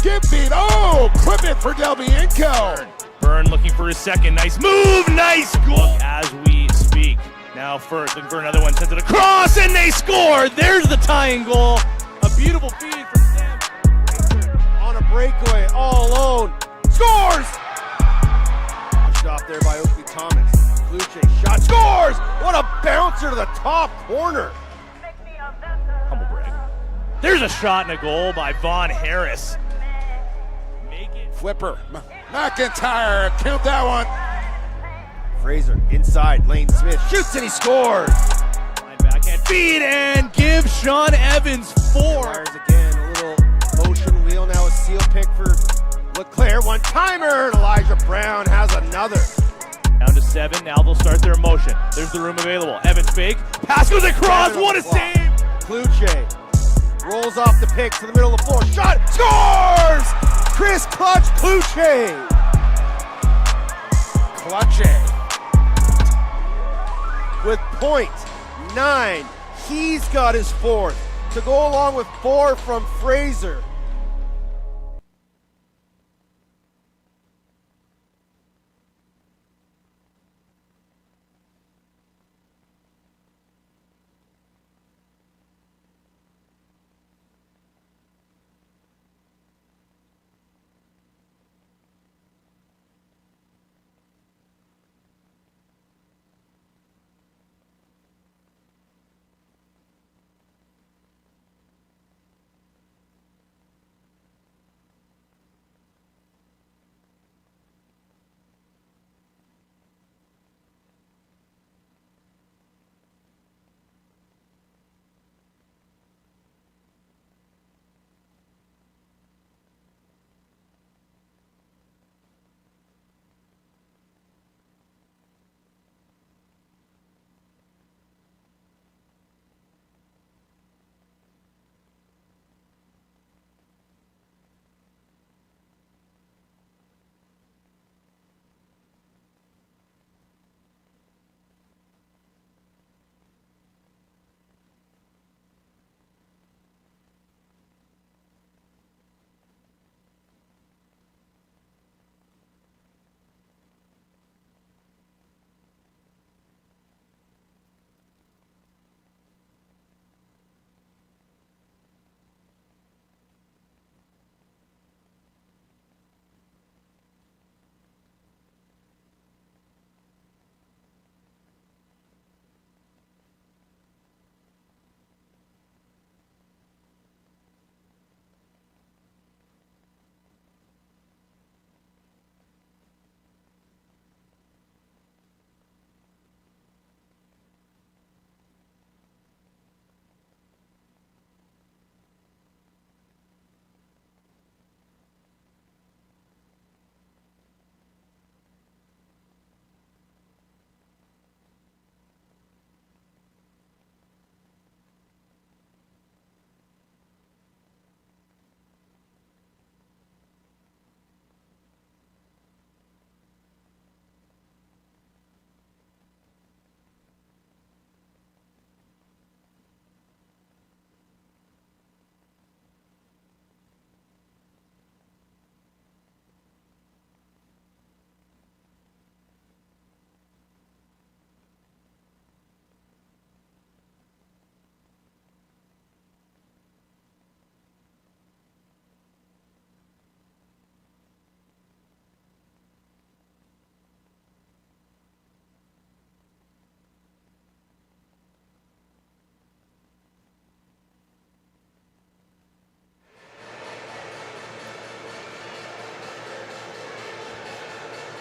Skip beat. Oh, clip it for Delbienko. Byrne looking for his second. Nice move. Nice goal. As we speak. Now first looking for another one. Sends it across and they score. There's the tying goal. A beautiful feed from Sam. On a breakaway, all alone. Scores! Pushed off there by Oakley Thomas. Kluche shot. Scores! What a bouncer to the top corner. Humble brag. There's a shot and a goal by Vaughn Harris. Make it. Flipper. McIntyre. Count that one. Fraser inside. Lane Smith shoots and he scores. Line backhand feed and give Sean Evans 4. Fires again. A little motion wheel. Now a seal pick for LeClaire. One timer. And Elijah Brown has another. Down to 7. Now they'll start their motion. There's the room available. Evans fake. Pass goes across. What a save! Kluche rolls off the pick to the middle of the floor. Shot. Scores! Chris Clutch Kluche. Clutche. With .9. He's got his fourth. To go along with 4 from Fraser.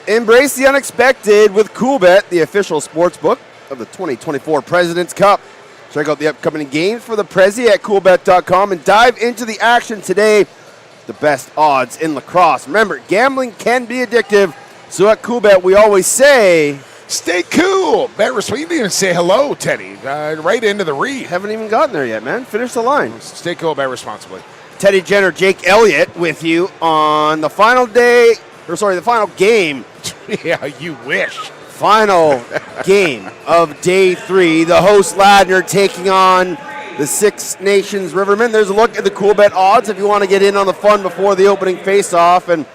Embrace the unexpected with CoolBet, the official sports book of the 2024 President's Cup. Check out the upcoming games for the Prezi at coolbet.com and dive into the action today. The best odds in lacrosse. Remember, gambling can be addictive, so at CoolBet we always say, stay cool. Bet responsibly. You didn't even say hello, Teddy. Right into the read. Haven't even gotten there yet, man. Finish the line. Stay cool. Bet responsibly. Teddy Jenner, Jake Elliott with you on the final game. Yeah, you wish. Final game of day 3. The host Ladner taking on the Six Nations Rivermen. There's a look at the Cool Bet odds if you want to get in on the fun before the opening face-off. And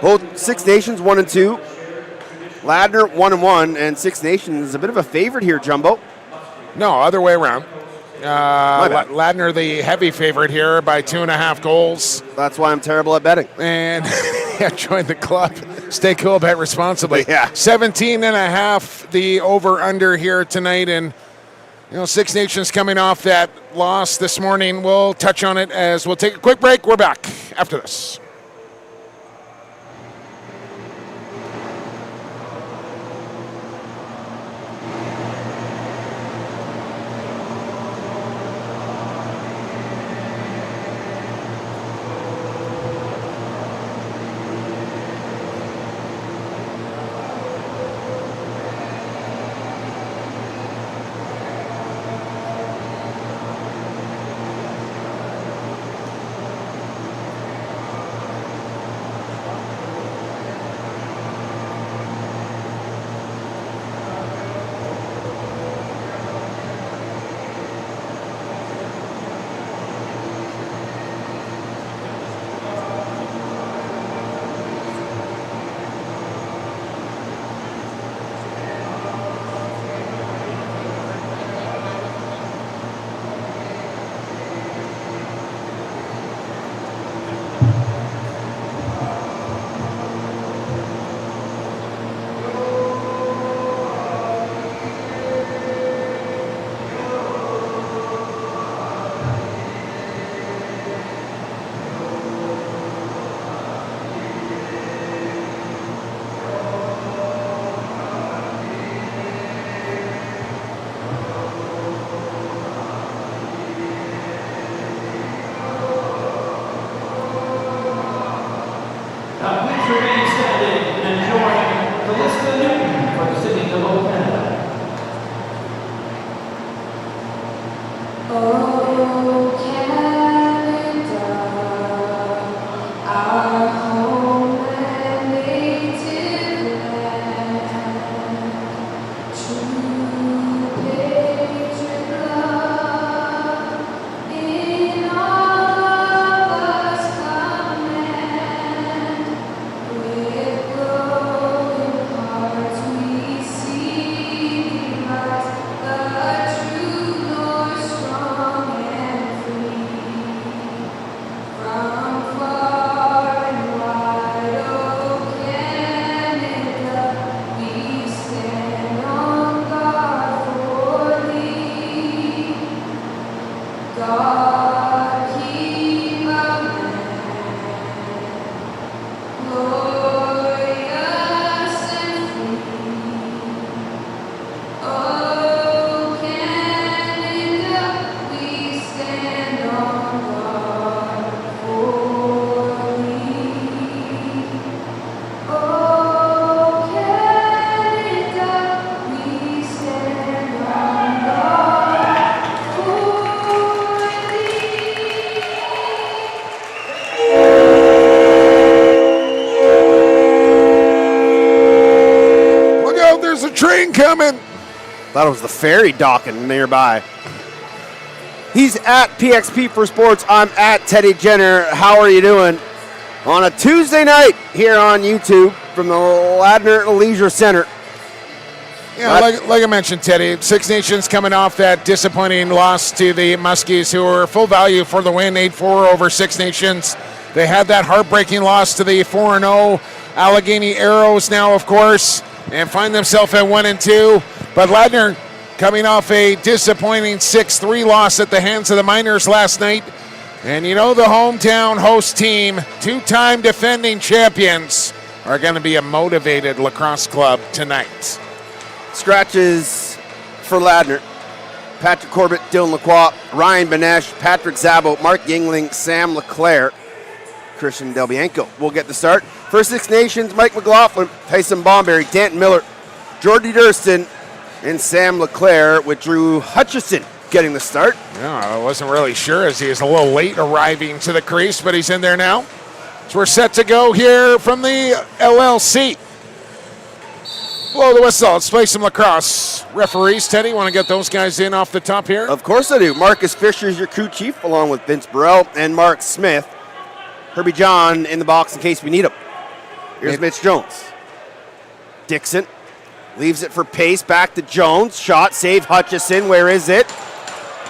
both Six Nations 1 and 2. Ladner 1 and 1, and Six Nations is a bit of a favorite here, Jumbo. No, other way around. bad. Ladner, the heavy favorite here by 2.5 goals. That's why I'm terrible at betting. And join the club. Stay cool, bet responsibly. Yeah. 17.5 the over-under here tonight. And, Six Nations coming off that loss this morning. We'll touch on it as we'll take a quick break. We're back after this. Coming. Thought it was the ferry docking nearby. He's at PXP for Sports. I'm at Teddy Jenner. How are you doing? On a Tuesday night here on YouTube from the Ladner Leisure Center. Yeah, like I mentioned, Teddy, Six Nations coming off that disappointing loss to the Muskies, who were full value for the win, 8-4 over Six Nations. They had that heartbreaking loss to the 4-0 Allegheny Arrows now, of course, and find themselves at 1-2. But Ladner coming off a disappointing 6-3 loss at the hands of the Miners last night. And the hometown host team, two-time defending champions, are going to be a motivated lacrosse club tonight. Scratches for Ladner. Patrick Corbett, Dylan Lacroix, Ryan Benesh, Patrick Zabo, Mark Yingling, Sam Leclerc, Christian Delbianco will get the start. For Six Nations, Mike McLaughlin, Tyson Bomberry, Danton Miller, Jordy Durston, and Sam Leclerc, with Drew Hutchison getting the start. Yeah, I wasn't really sure as he is a little late arriving to the crease, but he's in there now. So we're set to go here from the LLC. Blow the whistle. Let's play some lacrosse. Referees, Teddy, want to get those guys in off the top here? Of course I do. Marcus Fisher is your crew chief, along with Vince Burrell and Mark Smith. Herbie John in the box in case we need him. Here's Mitch Jones. Dixon leaves it for Pace. Back to Jones. Shot, save, Hutchison. Where is it?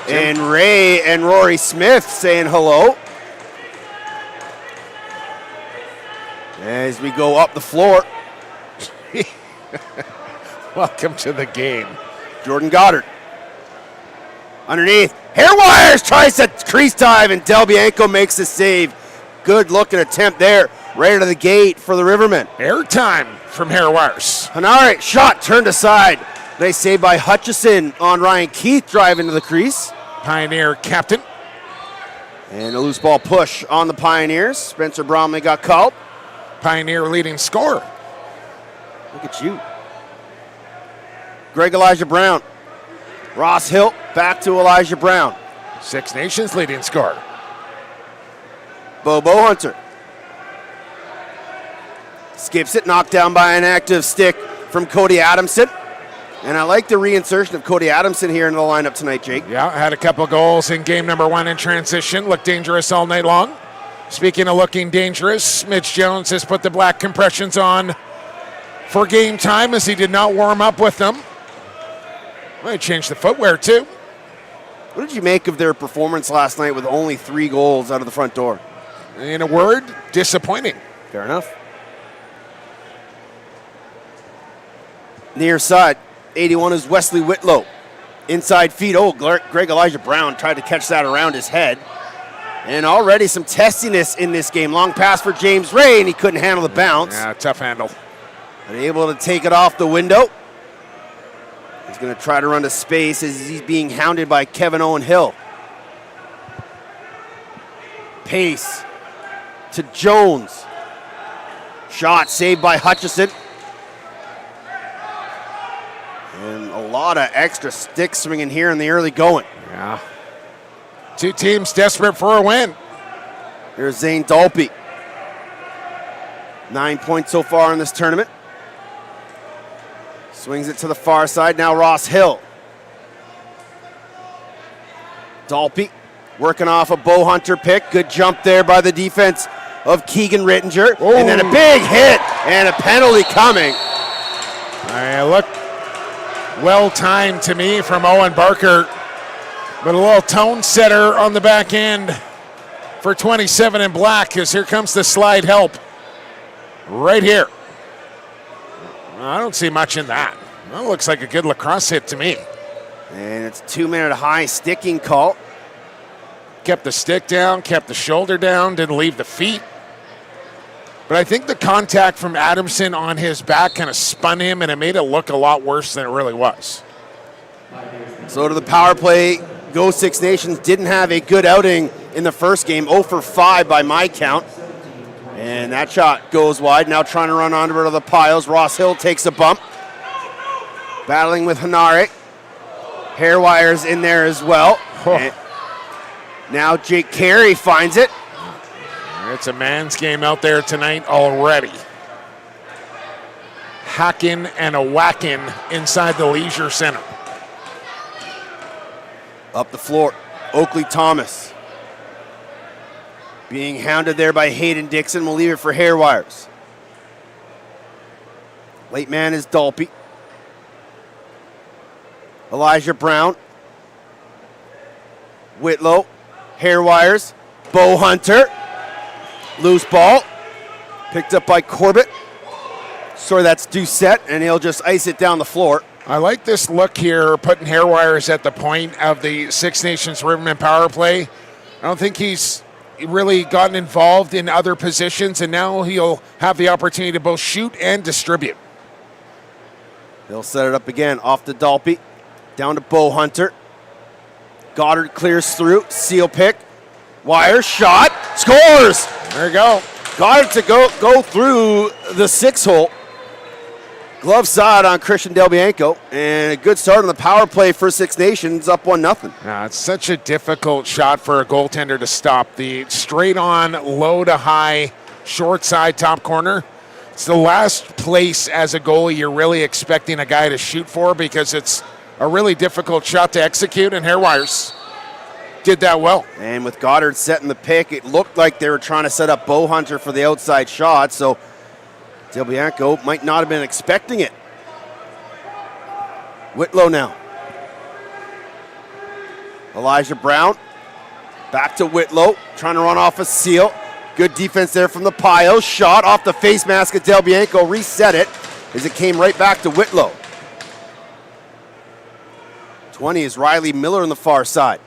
And Ray and Rory Smith saying hello. As we go up the floor. Welcome to the game. Jordan Goddard. Underneath. Hair Wires tries to crease dive, and Del Bianco makes the save. Good looking attempt there. Right out of the gate for the Rivermen. Airtime from Hair Wires. Hanare, shot turned aside. Nice save by Hutchison on Ryan Keith driving to the crease. Pioneer captain. And a loose ball push on the Pioneers. Spencer Bromley got called. Pioneer leading scorer. Look at you. Greg Elijah Brown. Ross Hill back to Elijah Brown. Six Nations leading scorer. Bobo Hunter. Skips it, knocked down by an active stick from Cody Adamson. And I like the reinsertion of Cody Adamson here in the lineup tonight, Jake. Yeah, had a couple goals in game number 1 in transition. Looked dangerous all night long. Speaking of looking dangerous, Mitch Jones has put the black compressions on for game time as he did not warm up with them. Might change the footwear too. What did you make of their performance last night with only 3 goals out of the front door? In a word, disappointing. Fair enough. Near side, 81 is Wesley Whitlow. Inside feed, Greg Elijah Brown tried to catch that around his head. And already some testiness in this game. Long pass for James Ray, and he couldn't handle the bounce. Yeah, tough handle. But able to take it off the window. He's going to try to run to space as he's being hounded by Kevin Owen Hill. Pace to Jones. Shot saved by Hutchison. And a lot of extra stick swinging here in the early going. Yeah. Two teams desperate for a win. Here's Zane Dalpe. 9 points so far in this tournament. Swings it to the far side. Now Ross Hill. Dalpe working off a Bo Hunter pick. Good jump there by the defense of Keegan Rittinger. Oh. And then a big hit and a penalty coming. Look, well timed to me from Owen Barker. But a little tone setter on the back end for 27 in black, as here comes the slide help right here. I don't see much in that. That looks like a good lacrosse hit to me. And it's 2-minute high sticking call. Kept the stick down, kept the shoulder down, didn't leave the feet. But I think the contact from Adamson on his back kind of spun him, and it made it look a lot worse than it really was. So to the power play, Go Six Nations didn't have a good outing in the first game, 0 for 5 by my count. And that shot goes wide. Now trying to run onto the piles. Ross Hill takes a bump. Battling with Hanare. Hair Wires in there as well. And now Jake Carey finds it. It's a man's game out there tonight already. Hacking and a whacking inside the Leisure Center. Up the floor, Oakley Thomas. Being hounded there by Hayden Dixon. We'll leave it for Hair Wires. Late man is Dalpe. Elijah Brown. Whitlow. Hair Wires. Bo Hunter. Loose ball. Picked up by Corbett. Sorry, that's Doucette, and he'll just ice it down the floor. I like this look here, putting Hair Wires at the point of the Six Nations Riverman power play. I don't think he's really gotten involved in other positions, and now he'll have the opportunity to both shoot and distribute. They'll set it up again, off to Dalpe, down to Bo Hunter. Goddard clears through, seal pick, Wire, shot, scores! There you go. Goddard to go through the 6-hole. Glove side on Christian Del Bianco, and a good start on the power play for Six Nations, up 1-0. Yeah, it's such a difficult shot for a goaltender to stop. The straight on, low to high, short side, top corner. It's the last place as a goalie you're really expecting a guy to shoot for because it's a really difficult shot to execute, and Hairwires did that well. And with Goddard setting the pick, it looked like they were trying to set up Bowhunter for the outside shot, so Delbianco might not have been expecting it. Whitlow now. Elijah Brown. Back to Whitlow, trying to run off a seal. Good defense there from the Pio. Shot off the face mask of Delbianco. Reset it as it came right back to Whitlow. 20 is Riley Miller on the far side.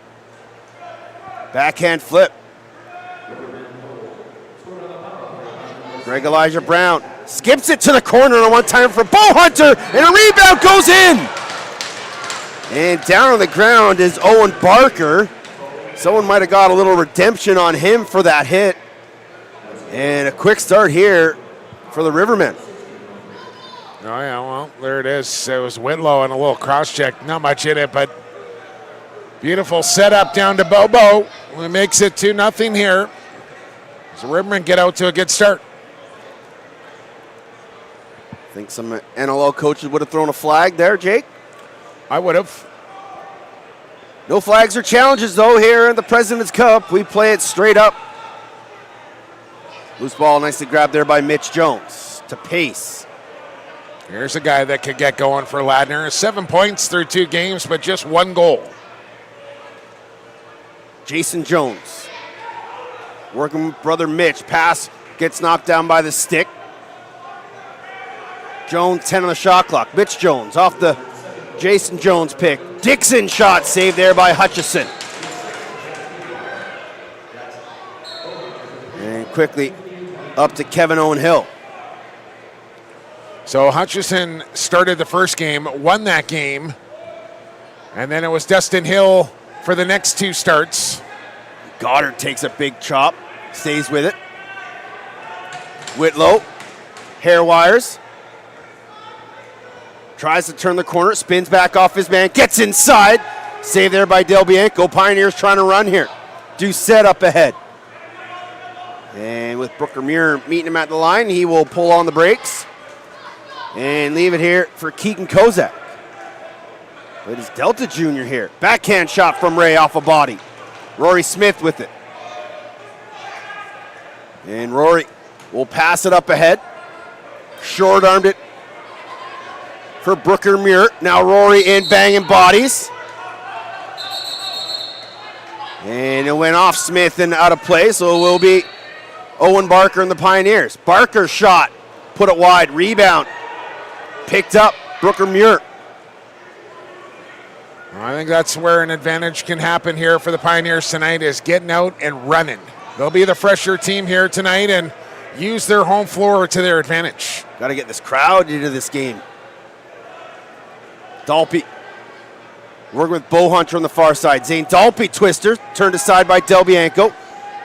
Backhand flip. Greg Elijah Brown skips it to the corner on one time for Bowhunter, and a rebound goes in. And down on the ground is Owen Barker. Someone might have got a little redemption on him for that hit. And a quick start here for the Rivermen. Oh, yeah, well, there it is. It was Whitlow and a little cross-check. Not much in it, but beautiful setup down to Bobo. It makes it 2-0 here. So Rivermen get out to a good start. Think some NLL coaches would have thrown a flag there, Jake? I would have. No flags or challenges, though, here in the President's Cup. We play it straight up. Loose ball nicely grabbed there by Mitch Jones to Pace. Here's a guy that could get going for Ladner. 7 points through 2 games, but just 1 goal. Jason Jones working with brother Mitch. Pass gets knocked down by the stick. Jones 10 on the shot clock. Mitch Jones off the Jason Jones pick. Dixon shot saved there by Hutchison. And quickly up to Kevin Owen Hill. So Hutchison started the first game, won that game, and then it was Dustin Hill for the next 2 starts. Goddard takes a big chop, stays with it. Whitlow, hair wires. Tries to turn the corner, spins back off his man, gets inside. Saved there by Delbianco. Pioneers trying to run here. Doucette up ahead. And with Brooker Muir meeting him at the line, he will pull on the brakes and leave it here for Keegan Kozak. It is Delta Jr. here. Backhand shot from Ray off a body. Rory Smith with it. And Rory will pass it up ahead. Short-armed it for Brooker Muir. Now Rory in banging bodies. And it went off Smith and out of play, so it will be Owen Barker and the Pioneers. Barker shot, put it wide, rebound. Picked up, Brooker Muir. I think that's where an advantage can happen here for the Pioneers tonight, is getting out and running. They'll be the fresher team here tonight and use their home floor to their advantage. Got to get this crowd into this game. Dalpe working with Bowhunter on the far side. Zane Dalpe twister, turned aside by Delbianco.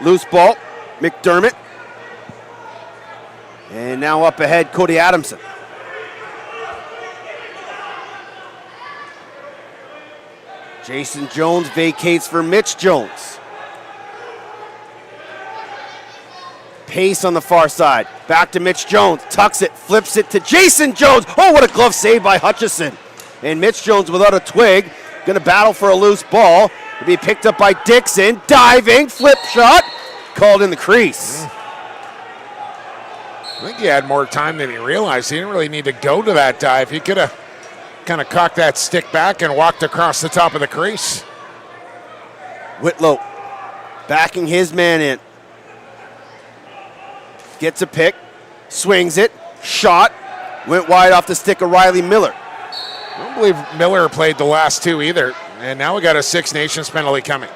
Loose ball, McDermott. And now up ahead, Cody Adamson. Jason Jones vacates for Mitch Jones. Pace on the far side. Back to Mitch Jones. Tucks it, flips it to Jason Jones. Oh, what a glove save by Hutchison. And Mitch Jones without a twig. Going to battle for a loose ball. To be picked up by Dixon. Diving, flip shot. Called in the crease. I think he had more time than he realized. He didn't really need to go to that dive. He could have kind of cocked that stick back and walked across the top of the crease. Whitlow backing his man in. Gets a pick, swings it, shot, went wide off the stick of Riley Miller. I don't believe Miller played the last 2 either. And now we got a Six Nations penalty coming.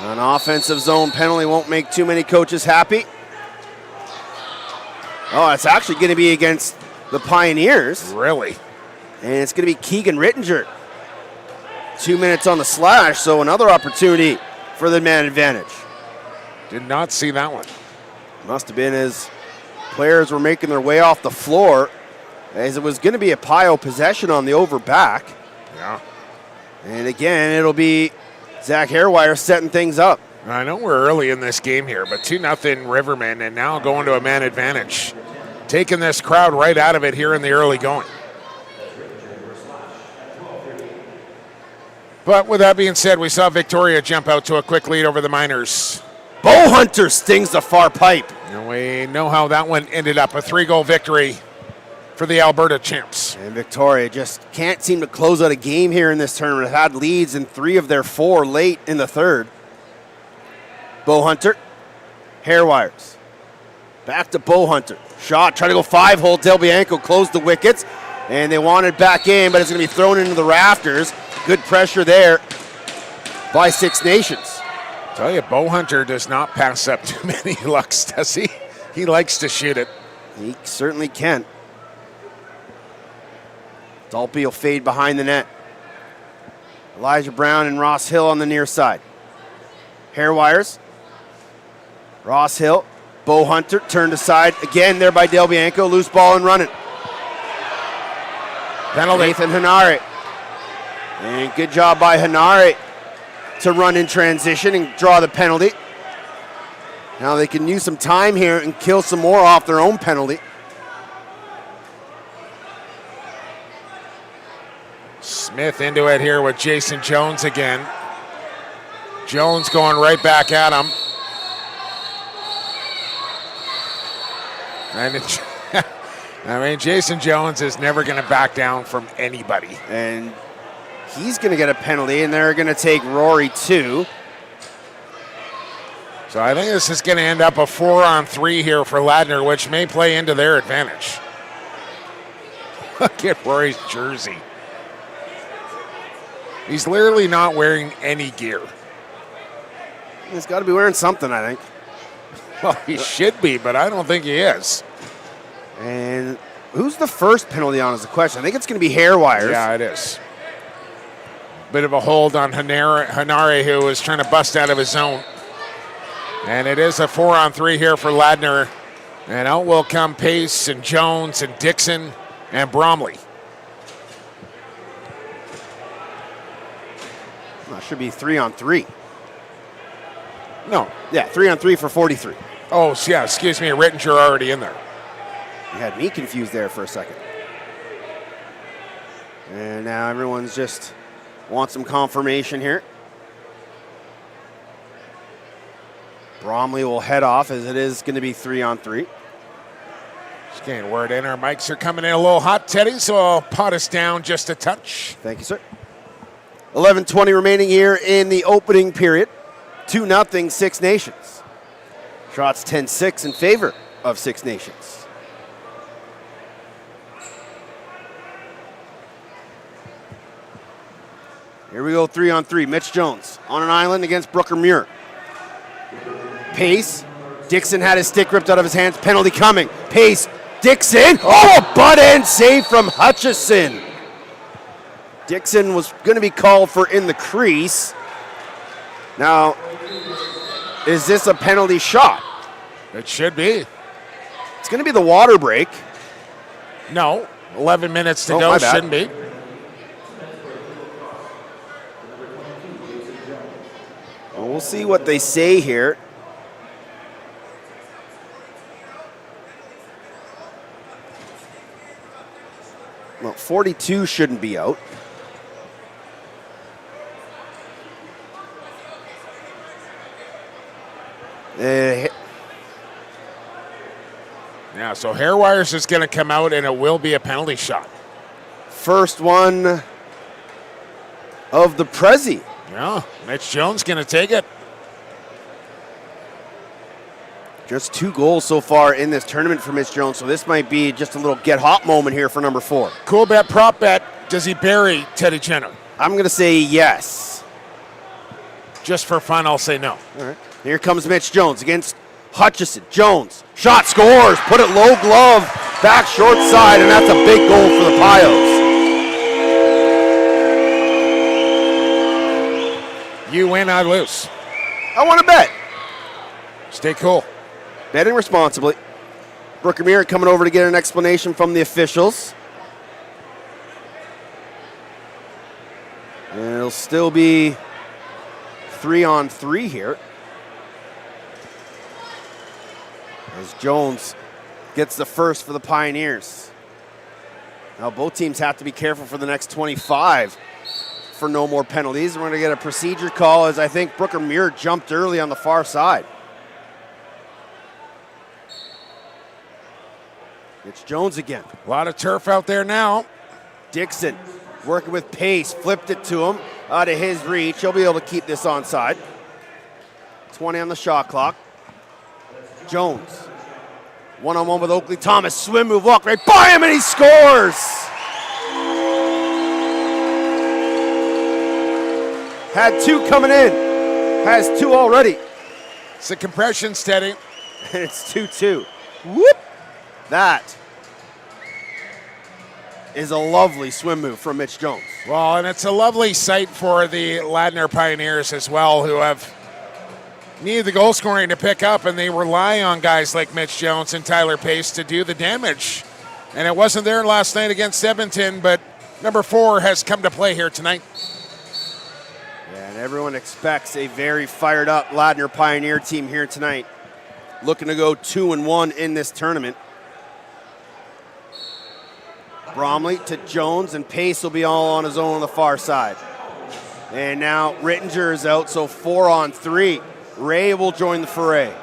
An offensive zone penalty won't make too many coaches happy. Oh, it's actually going to be against the Pioneers. Really? And it's going to be Keegan Rittinger. 2 minutes on the slash, so another opportunity for the man advantage. Did not see that one. Must have been as players were making their way off the floor, as it was going to be a Pio possession on the over back. Yeah. And again, it'll be Zach Hairwire setting things up. I know we're early in this game here, but 2-0 Rivermen, and now going to a man advantage. taking this crowd right out of it here in the early going. But with that being said, we saw Victoria jump out to a quick lead over the Miners. Bow Hunter stings the far pipe. And we know how that one ended up, a 3-goal victory for the Alberta champs. And Victoria just can't seem to close out a game here in this tournament. Had leads in 3 of their 4 late in the third. Bow Hunter, hair wires. Back to Bow Hunter. Shot, trying to go 5-hole. Del Bianco closed the wickets, and they want it back in, but it's going to be thrown into the rafters. Good pressure there by Six Nations. Tell you, Bow Hunter does not pass up too many lucks, does he? He likes to shoot it. He certainly can. Dalby will fade behind the net. Elijah Brown and Ross Hill on the near side. Hair wires. Ross Hill. Bow Hunter turned aside again there by Del Bianco. Loose ball and running. Penalty. Nathan Hanare. And good job by Hanare to run in transition and draw the penalty. Now they can use some time here and kill some more off their own penalty. Smith into it here with Jason Jones again. Jones going right back at him. And I mean, Jason Jones is never going to back down from anybody. And he's going to get a penalty, and they're going to take Rory too. So I think this is going to end up a 4-on-3 here for Ladner, which may play into their advantage. Look at Rory's jersey. He's literally not wearing any gear. He's got to be wearing something, I think. Well, he should be, but I don't think he is. And who's the first penalty on is the question. I think it's going to be hair wires. Yeah, it is. Bit of a hold on Hanare, who was trying to bust out of his zone. And it is a 4-on-3 here for Ladner. And out will come Pace and Jones and Dixon and Bromley. That should be 3-on-3. No. Yeah, 3-on-3 for 43. Oh, yeah, excuse me, Rittinger already in there. You had me confused there for a second. And now everyone's just wants some confirmation here. Bromley will head off as it is going to be 3-on-3. Just getting word in. Our mics are coming in a little hot, Teddy, so I'll pot us down just a touch. Thank you, sir. 11:20 remaining here in the opening period. 2-0 Six Nations. Shots 10-6 in favor of Six Nations. Here we go, 3-on-3. Mitch Jones on an island against Brooker Muir. Pace. Dixon had his stick ripped out of his hands. Penalty coming. Pace. Dixon. Oh, a butt end save from Hutchison. Dixon was going to be called for in the crease. Now, is this a penalty shot? It should be. It's going to be the water break. No, 11 minutes to Oh, go, my bad. shouldn't be. Well, we'll see what they say here. Well, 42 shouldn't be out. Yeah, so hair wires is going to come out, and it will be a penalty shot. First one of the Prezi. Yeah, Mitch Jones going to take it. Just 2 goals so far in this tournament for Mitch Jones, so this might be just a little get hot moment here for number 4. Cool bet, prop bet. Does he bury Teddy Jenner? I'm going to say yes. Just for fun, I'll say no. All right. Here comes Mitch Jones against Hutchison. Jones, shot, scores, put it low glove, back short side, and that's a big goal for the Pios. You win, I lose. I want to bet. Stay cool. Betting responsibly. Brooker Muir coming over to get an explanation from the officials. And it'll still be 3-on-3 here. As Jones gets the first for the Pioneers. Now both teams have to be careful for the next 25 for no more penalties. We're going to get a procedure call as I think Brooker Muir jumped early on the far side. It's Jones again. A lot of turf out there now. Dixon working with pace, flipped it to him out of his reach. He'll be able to keep this onside. 20 on the shot clock. Jones, one-on-one with Oakley Thomas. Swim move, walk right by him, and he scores! Had two coming in. Has two already. It's a compression steady. And it's 2-2. Whoop! That is a lovely swim move from Mitch Jones. Well, and it's a lovely sight for the Ladner Pioneers as well, who have needed the goal scoring to pick up, and they rely on guys like Mitch Jones and Tyler Pace to do the damage. And it wasn't there last night against Edmonton, but number 4 has come to play here tonight. Yeah, and everyone expects a very fired up Ladner Pioneer team here tonight, looking to go 2-1 in this tournament. Bromley to Jones, and Pace will be all on his own on the far side. And now Rittinger is out, so 4-on-3. Ray will join the foray.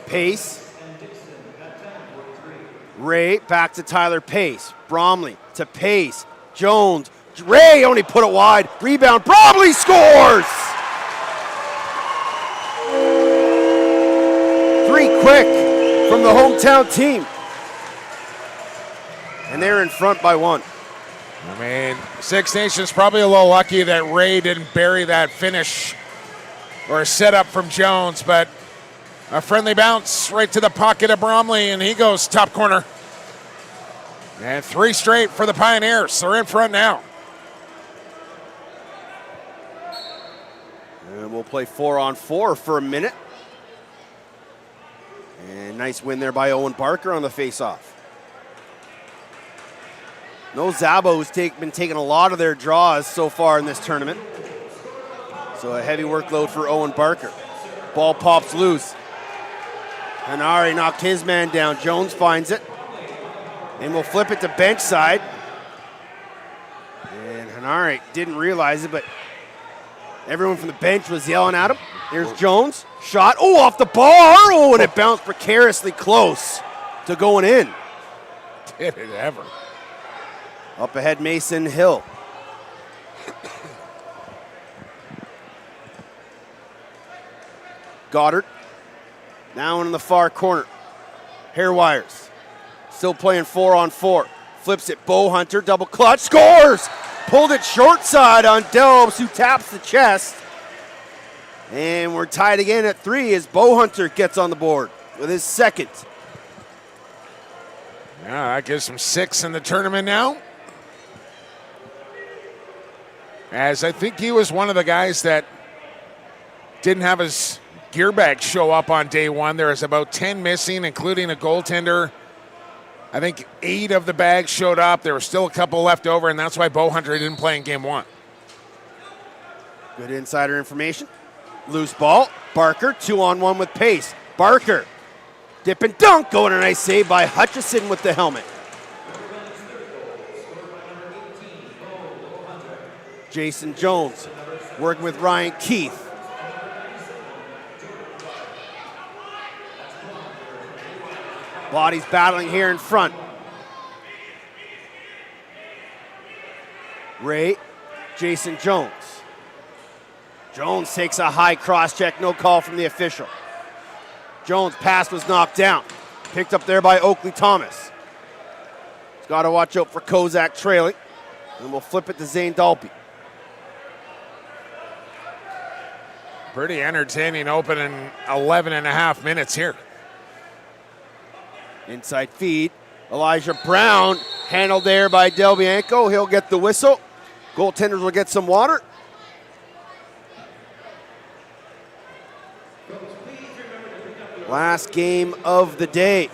Pace. Ray back to Tyler Pace. Bromley to Pace. Jones. Ray only put it wide. Rebound. Bromley scores! 3 quick from the hometown team. And they're in front by 1. I mean, Six Nations probably a little lucky that Ray didn't bury that finish or a setup from Jones, but a friendly bounce right to the pocket of Bromley, and he goes top corner. And 3 straight for the Pioneers. They're in front now. And we'll play 4-on-4 for a minute. And nice win there by Owen Barker on the faceoff. No Zabo, who's been taking a lot of their draws so far in this tournament. So a heavy workload for Owen Barker. Ball pops loose. Hanari knocked his man down. Jones finds it. And we'll flip it to bench side. And Hanari didn't realize it, but everyone from the bench was yelling at him. Here's Jones. Shot. Oh, off the bar. Oh, and it bounced precariously close to going in. Did it ever. Up ahead, Mason Hill. Goddard. Now in the far corner. Hair wires. Still playing 4-on-4. Flips it. Bo Hunter. Double clutch. Scores! Pulled it short side on Delbs, who taps the chest. And we're tied again at 3 as Bo Hunter gets on the board with his second. Yeah, that gives him 6 in the tournament now. As I think he was one of the guys that didn't have his gear bag show up on day 1. There was about 10 missing, including a goaltender. I think 8 of the bags showed up. There were still a couple left over, and that's why Bo Hunter didn't play in game 1. Good insider information. Loose ball. Barker, 2-on-1 with Pace. Barker, dip and dunk, going a nice save by Hutchison with the helmet. Jason Jones working with Ryan Keith. Bodies battling here in front. Ray, Jason Jones. Jones takes a high cross check, no call from the official. Jones' pass was knocked down. Picked up there by Oakley Thomas. He's got to watch out for Kozak trailing. And we'll flip it to Zane Dalpy. Pretty entertaining opening 11 and a half minutes here. Inside feed. Elijah Brown handled there by Del Bianco. He'll get the whistle. Goaltenders will get some water. Last game of the day.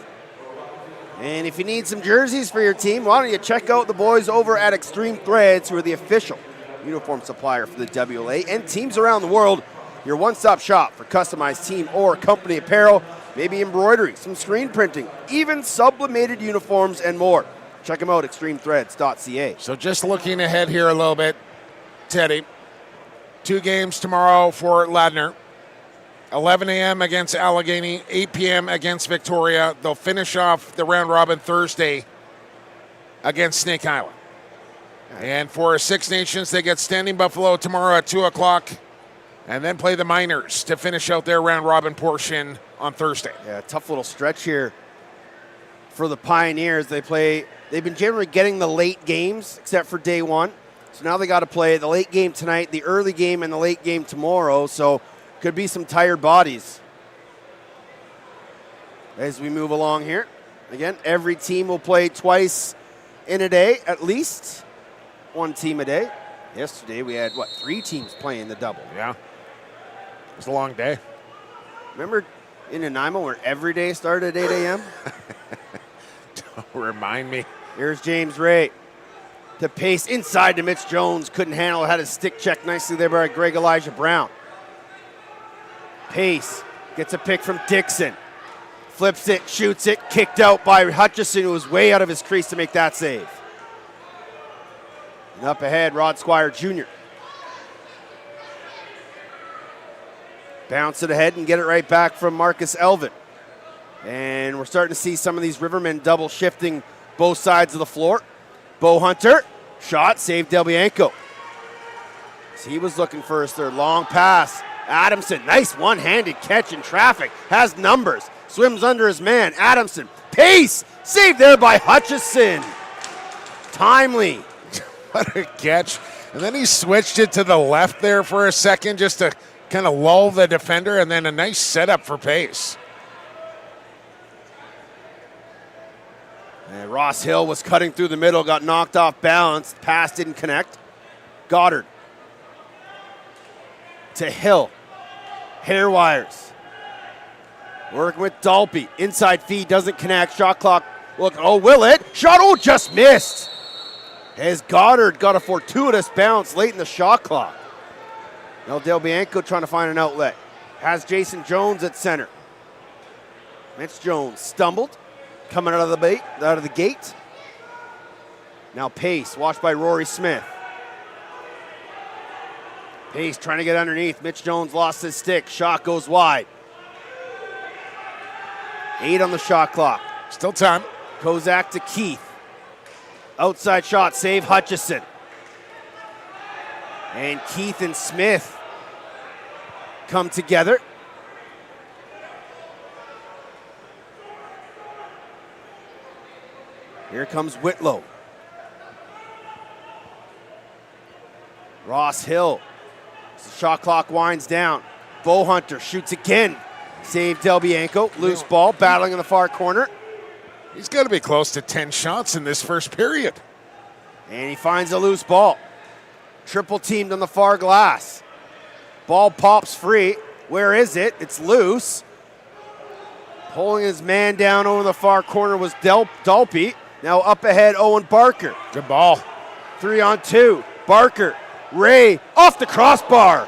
And if you need some jerseys for your team, why don't you check out the boys over at Extreme Threads, who are the official uniform supplier for the WLA and teams around the world. Your one-stop shop for customized team or company apparel. maybe embroidery, some screen printing, even sublimated uniforms and more. Check them out, extremethreads.ca. So just looking ahead here a little bit, Teddy. 2 games tomorrow for Ladner. 11 a.m. against Allegheny, 8 p.m. against Victoria. They'll finish off the round robin Thursday against Snake Island. And for Six Nations, they get Standing Buffalo tomorrow at 2 o'clock and then play the Miners to finish out their round robin portion on Thursday. Yeah, tough little stretch here for the Pioneers. They've been generally getting the late games except for day one. So now they got to play the late game tonight, the early game, and the late game tomorrow. So could be some tired bodies as we move along here. Again, every team will play twice in a day, at least. 1 team a day. Yesterday we had, 3 teams playing the double. Yeah. It was a long day. Remember in Nanaimo where every day started at 8 a.m.? Don't remind me. Here's James Ray. To pace inside to Mitch Jones. Couldn't handle it. Had his stick checked nicely there by Greg Elijah Brown. Pace gets a pick from Dixon. Flips it, shoots it. Kicked out by Hutchison, who was way out of his crease to make that save. And up ahead, Rod Squire Jr. Bounce it ahead and get it right back from Marcus Elvin. And we're starting to see some of these Rivermen double shifting both sides of the floor. Bo Hunter, shot, saved Del Bianco. So he was looking for his third. Long pass. Adamson, nice one-handed catch in traffic. Has numbers. Swims under his man. Adamson, pace. Saved there by Hutchison. Timely. What a catch. And then he switched it to the left there for a second just to kind of lull the defender, and then a nice setup for pace. And Ross Hill was cutting through the middle, got knocked off balance. Pass didn't connect. Goddard to Hill. Hair wires. Working with Dalpy. Inside feed doesn't connect. Shot clock. Look, will it? Shot, just missed. As Goddard got a fortuitous bounce late in the shot clock. Now Del Bianco trying to find an outlet. Has Jason Jones at center. Mitch Jones stumbled. Coming out of the gate. Now Pace, watched by Rory Smith. Pace trying to get underneath. Mitch Jones lost his stick. Shot goes wide. 8 on the shot clock. Still time. Kozak to Keith. Outside shot, save Hutchison. And Keith and Smith come together. Here comes Whitlow. Ross Hill. The shot clock winds down. Bo Hunter shoots again. Save Del Bianco. Loose ball, battling in the far corner. He's got to be close to 10 shots in this first period. And he finds a loose ball. Triple teamed on the far glass. Ball pops free. Where is it? It's loose. Pulling his man down over the far corner was Dalpy. Now up ahead, Owen Barker. Good ball. 3-on-2. Barker. Ray off the crossbar.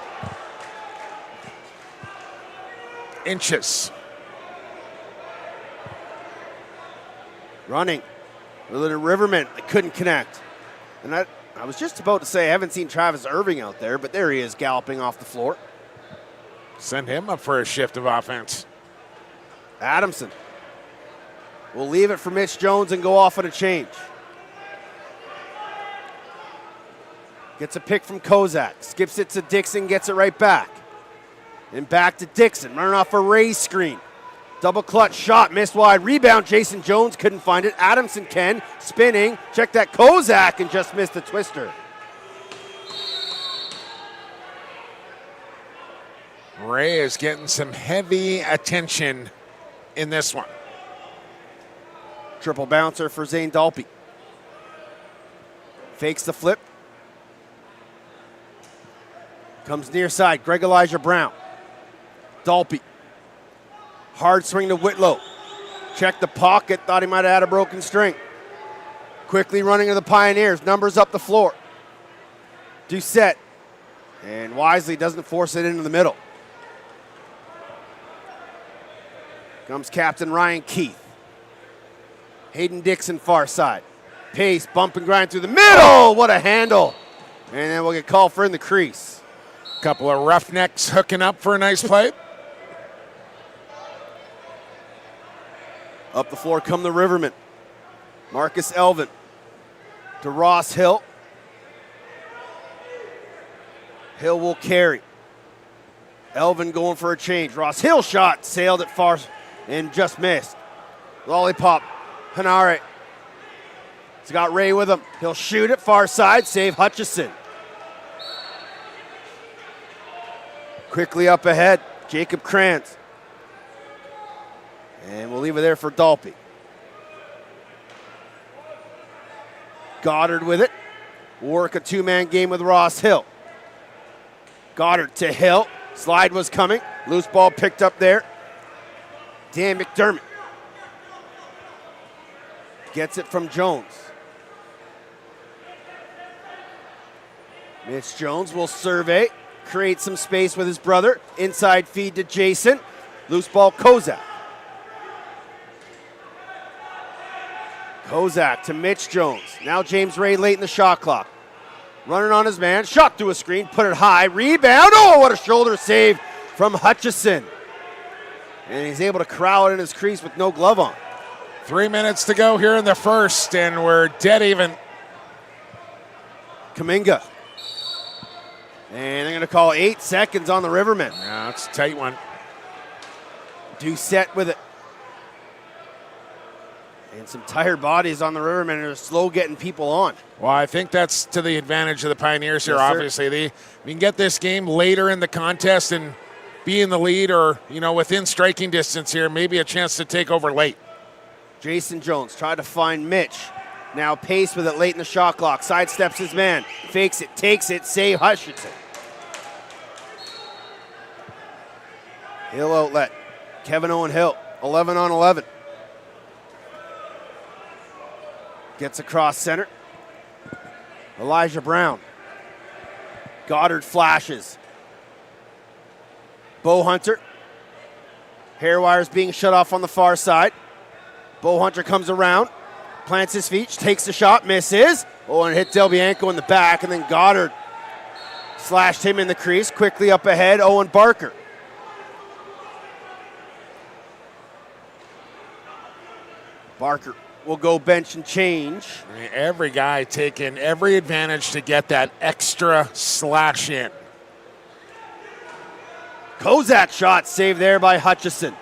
Inches. Running. The Rivermen couldn't connect. And I was just about to say I haven't seen Travis Irving out there, but there he is galloping off the floor. Send him up for a shift of offense. Adamson will leave it for Mitch Jones and go off on a change. Gets a pick from Kozak. Skips it to Dixon, gets it right back. And back to Dixon, running off a Ray's screen. Double clutch shot, missed wide. Rebound, Jason Jones couldn't find it. Adamson can, spinning. Check that Kozak and just missed the twister. Ray is getting some heavy attention in this one. Triple bouncer for Zane Dalpy. Fakes the flip. Comes near side, Greg Elijah Brown. Dalpy. Hard swing to Whitlow. Checked the pocket, thought he might have had a broken string. Quickly running to the Pioneers, numbers up the floor. Doucette. And wisely doesn't force it into the middle. Comes Captain Ryan Keith. Hayden Dixon far side. Pace, bump and grind through the middle. What a handle. And then we'll get called for in the crease. Couple of roughnecks hooking up for a nice play. Up the floor come the Rivermen. Marcus Elvin to Ross Hill. Hill will carry. Elvin going for a change. Ross Hill shot, sailed it far and just missed. Lollipop, Hanare. He's got Ray with him. He'll shoot it far side, save Hutchison. Quickly up ahead, Jacob Krantz. And we'll leave it there for Dalpe. Goddard with it. Work a two-man game with Ross Hill. Goddard to Hill. Slide was coming. Loose ball picked up there. Dan McDermott gets it from Jones. Mitch Jones will survey, create some space with his brother. Inside feed to Jason. Loose ball, Kozak. Kozak to Mitch Jones. Now James Ray late in the shot clock. Running on his man. Shot through a screen. Put it high. Rebound. Oh, what a shoulder save from Hutchison. And he's able to corral it in his crease with no glove on. 3 minutes to go here in the first, and we're dead even. Kuminga. And they're going to call 8 seconds on the Rivermen. Yeah, it's a tight one. Doucette with it. And some tired bodies on the Rivermen are slow getting people on. Well, I think that's to the advantage of the Pioneers here, Yes, sir. obviously. We can get this game later in the contest and be in the lead or, within striking distance here, maybe a chance to take over late. Jason Jones tried to find Mitch. Now Pace with it late in the shot clock. Sidesteps his man. Fakes it, takes it, save Hutchinson. Hill outlet. Kevin Owen Hill, 11 on 11. Gets across center. Elijah Brown. Goddard flashes. Bo Hunter. Hair wires being shut off on the far side. Bo Hunter comes around, plants his feet, takes the shot, misses. Oh, and hit Del Bianco in the back, and then Goddard slashed him in the crease. Quickly up ahead, Owen Barker. Barker will go bench and change. Every guy taking every advantage to get that extra slash in. Kozak shot saved there by Hutchison.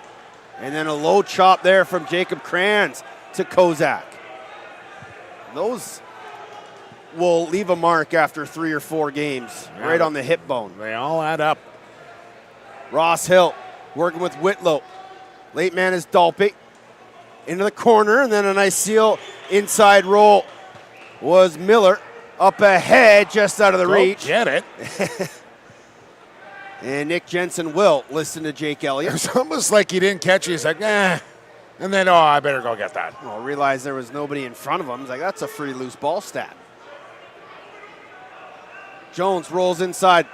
And then a low chop there from Jacob Krantz to Kozak. Those will leave a mark after 3 or 4 games, right on the hip bone. They all add up. Ross Hill working with Whitlow. Late man is Dalpe. Into the corner, and then a nice seal inside roll was Miller. Up ahead, just out of the reach. Get it. And Nick Jensen will listen to Jake Elliott. It's almost like he didn't catch it. He's like, eh. And then, I better go get that. Well, realized there was nobody in front of him. He's like, that's a free loose ball stat. Jones rolls inside.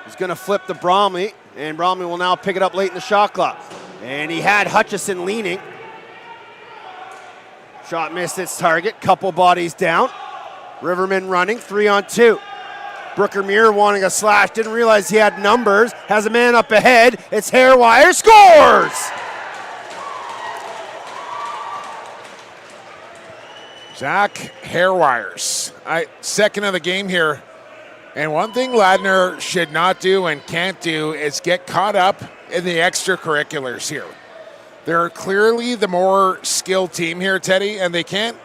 He's going to flip to Bromley, and Bromley will now pick it up late in the shot clock. And he had Hutchison leaning. Shot missed its target. Couple bodies down. Rivermen running 3-on-2. Brooker Muir wanting a slash. Didn't realize he had numbers. Has a man up ahead. It's Hairwire. Scores! Zach Hairwires. Second of the game here. And one thing Ladner should not do and can't do is get caught up in the extracurriculars here. They're clearly the more skilled team here, Teddy, and they can't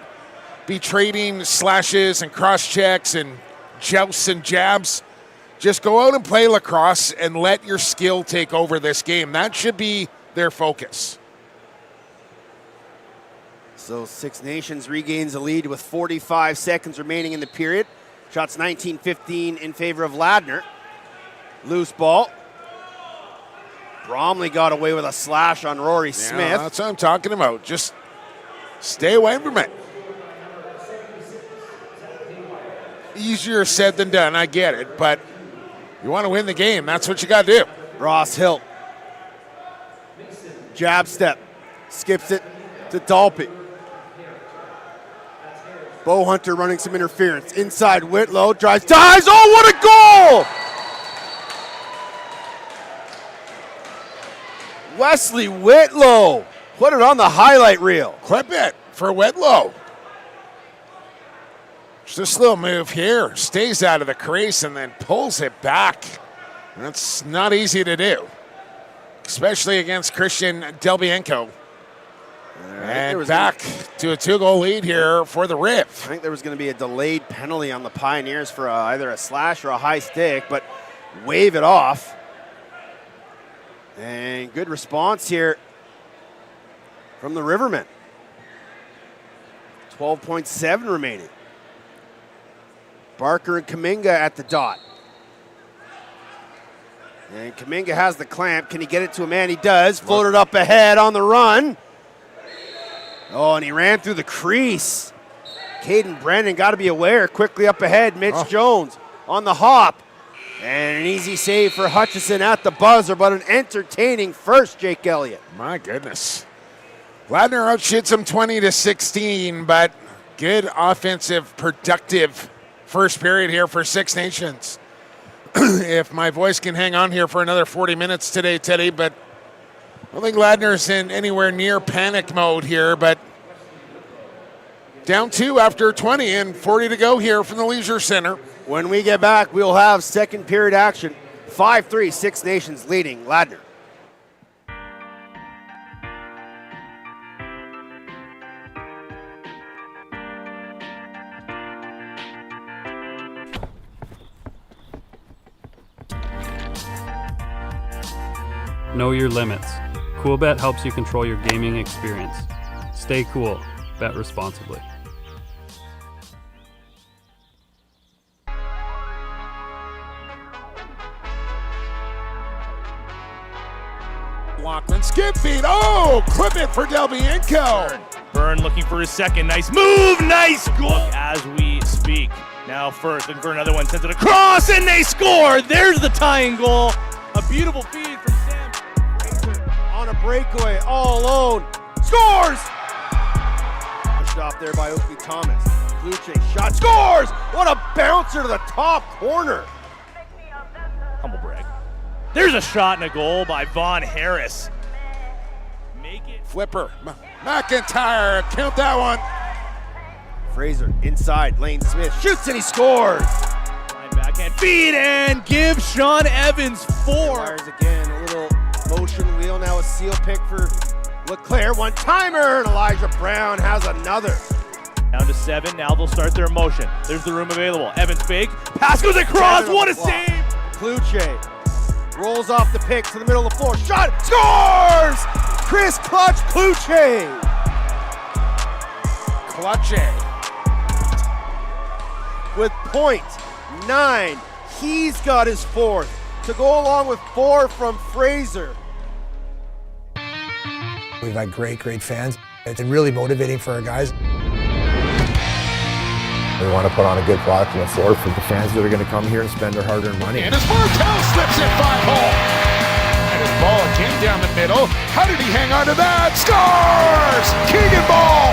be trading slashes and cross checks and jousts and jabs. Just go out and play lacrosse and let your skill take over this game. That should be their focus. So Six Nations regains the lead with 45 seconds remaining in the period. Shots 19-15 in favor of Ladner. Loose ball. Bromley got away with a slash on Rory Smith. That's what I'm talking about. Just stay away from it. Easier said than done, I get it, but you want to win the game, that's what you got to do. Ross Hill. Jab step. Skips it to Dalpy. Bow Hunter running some interference. Inside, Whitlow drives, dives. Oh, what a goal! Wesley Whitlow put it on the highlight reel. Clip it for Whitlow. Just this little move here. Stays out of the crease and then pulls it back. That's not easy to do, especially against Christian Delbienko. And back to a 2-goal lead here for the Riv. I think there was going to be a delayed penalty on the Pioneers for either a slash or a high stick, but wave it off. And good response here from the Rivermen. 12.7 remaining. Barker and Kaminga at the dot. And Kaminga has the clamp. Can he get it to a man? He does. Floated up ahead on the run. Oh, and he ran through the crease. Caden Brennan got to be aware. Quickly up ahead, Mitch Jones on the hop. And an easy save for Hutchison at the buzzer, but an entertaining first, Jake Elliott. My goodness. Ladner outshoots him 20-16, but good offensive, productive first period here for Six Nations. If my voice can hang on here for another 40 minutes today, Teddy, but I don't think Ladner's in anywhere near panic mode here, but down 2 after 20 and 40 to go here from the Leisure Center. When we get back, we'll have second period action. 5-3, Six Nations leading Ladner. Know your limits. CoolBet helps you control your gaming experience. Stay cool. Bet responsibly. Lockman skip feed. Oh, clip it for Delbienko. Byrne looking for his second. Nice move. Nice goal as we speak. Now first looking for another one. Sends it across and they score. There's the tying goal. A beautiful feed from Sam. On a breakaway, all alone. Scores! Pushed off there by Oakley Thomas. Kluche shot. Scores! What a bouncer to the top corner. Humble brag. There's a shot and a goal by Vaughn Harris. Make it. Flipper. McIntyre. Count that one. Fraser inside. Lane Smith shoots and he scores. Line backhand feed and give Sean Evans 4. Fires again. A little motion wheel. Now a seal pick for LeClaire. One timer. And Elijah Brown has another. Down to 7. Now they'll start their motion. There's the room available. Evans fake. Pass goes across. What a save. Kluche rolls off the pick to the middle of the floor. Shot. Scores! Chris Clutch Kluche. Clutche. With .9. He's got his fourth to go along with 4 from Fraser. We've had great fans. It's really motivating for our guys. We want to put on a good product on the floor for the fans that are going to come here and spend their hard-earned money. And as Martel slips it 5-hole. And his ball came down the middle. How did he hang on to that? Scores! Keegan Ball!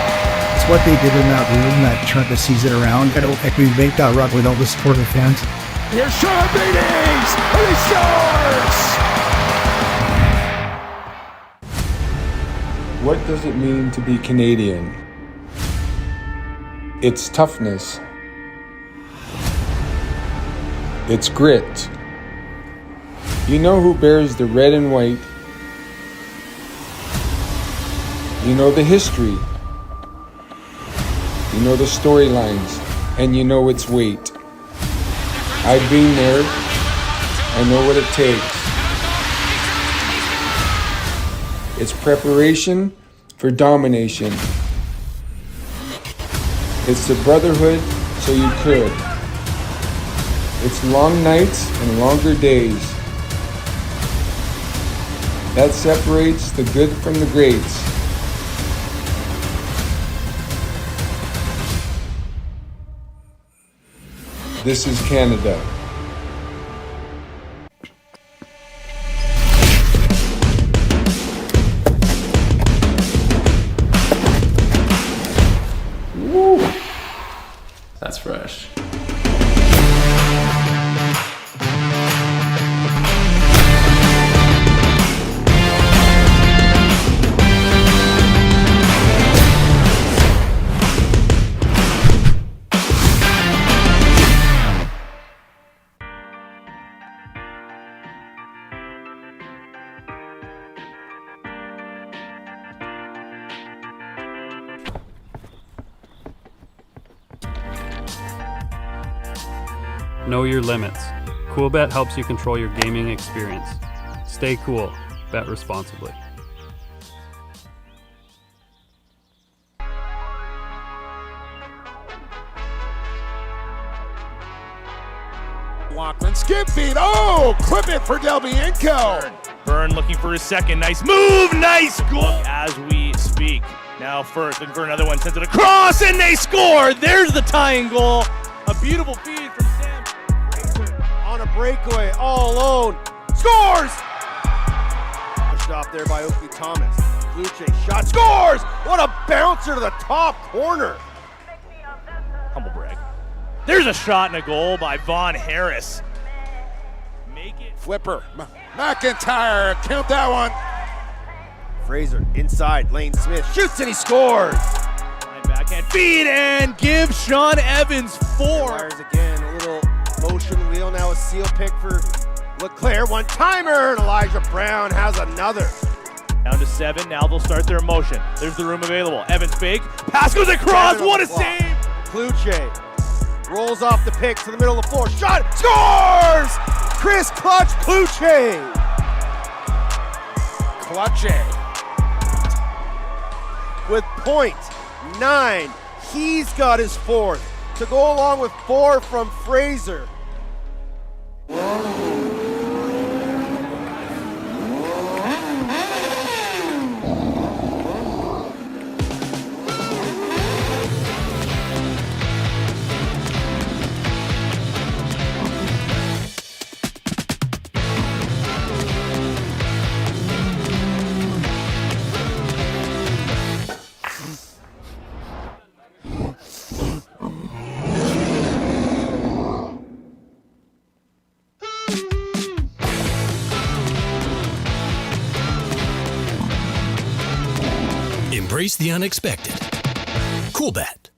It's what they did in that room that turned the season around. I don't think we make that run without the support of the fans. Here's Sean Beatties! And he scores! What does it mean to be Canadian? It's toughness. It's grit. You know who bears the red and white. You know the history. You know the storylines, and you know its weight. I've been there. I know what it takes. It's preparation for domination. It's the brotherhood so you could. It's long nights and longer days. That separates the good from the greats. This is Canada. That's fresh. Know your limits. Coolbet helps you control your gaming experience. Stay cool. Bet responsibly. Lachlan skip feed. Oh, clip it for Del Bianco. Byrne looking for his second. Nice move. Nice goal. As we speak. Now first, looking for another one. Sends it across, and they score. There's the tying goal. A beautiful feed from Sam. On a breakaway, all alone. Scores! Pushed off there by Oakley Thomas. Luce shot, scores! What a bouncer to the top corner. Humble brag. There's a shot and a goal by Vaughn Harris. Make it. Flipper. McIntyre. Count that one. Fraser inside, Lane Smith shoots and he scores. Line backhand feed and give Sean Evans 4. Fires again, a little motion wheel, now a seal pick for LeClaire. One timer, and Elijah Brown has another. Down to 7, now they'll start their motion. There's the room available. Evans fake, pass goes across, what a save! Kluche rolls off the pick to the middle of the floor, shot, scores! Chris Clutch Kluche. Clutche. With .9, he's got his fourth to go along with 4 from Fraser. Embrace the unexpected. Coolbet.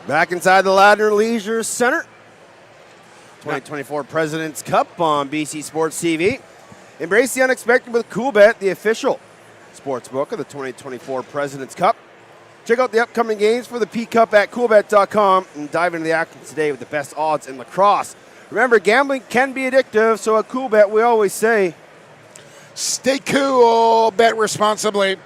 Back inside the Ladner Leisure Center. 2024 President's Cup on BC Sports TV. Embrace the unexpected with Coolbet, the official sportsbook of the 2024 President's Cup. Check out the upcoming games for the P Cup at coolbet.com and dive into the action today with the best odds in lacrosse. Remember, gambling can be addictive, so at Coolbet we always say, stay cool, bet responsibly.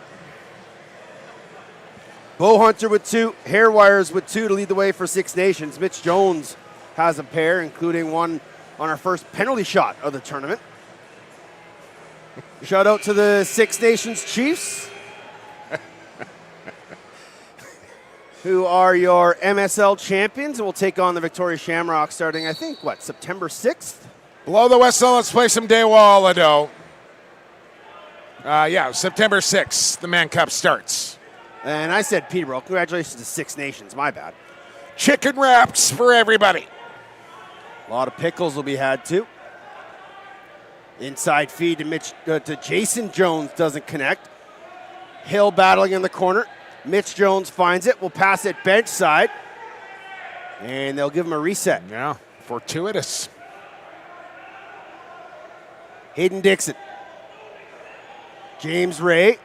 Bow Hunter with 2, Hair Wires with 2 to lead the way for Six Nations. Mitch Jones has a pair, including one on our first penalty shot of the tournament. Shout out to the Six Nations Chiefs, who are your MSL champions and will take on the Victoria Shamrocks starting, I think, September 6th? Blow the whistle. Let's play some Dewalado. September 6th, the Man Cup starts. And I said Peterborough. Congratulations to Six Nations. My bad. Chicken wraps for everybody. A lot of pickles will be had, too. Inside feed to Jason Jones doesn't connect. Hill battling in the corner. Mitch Jones finds it. Will pass it bench side. And they'll give him a reset. Yeah, fortuitous. Hayden Dixon. James Ray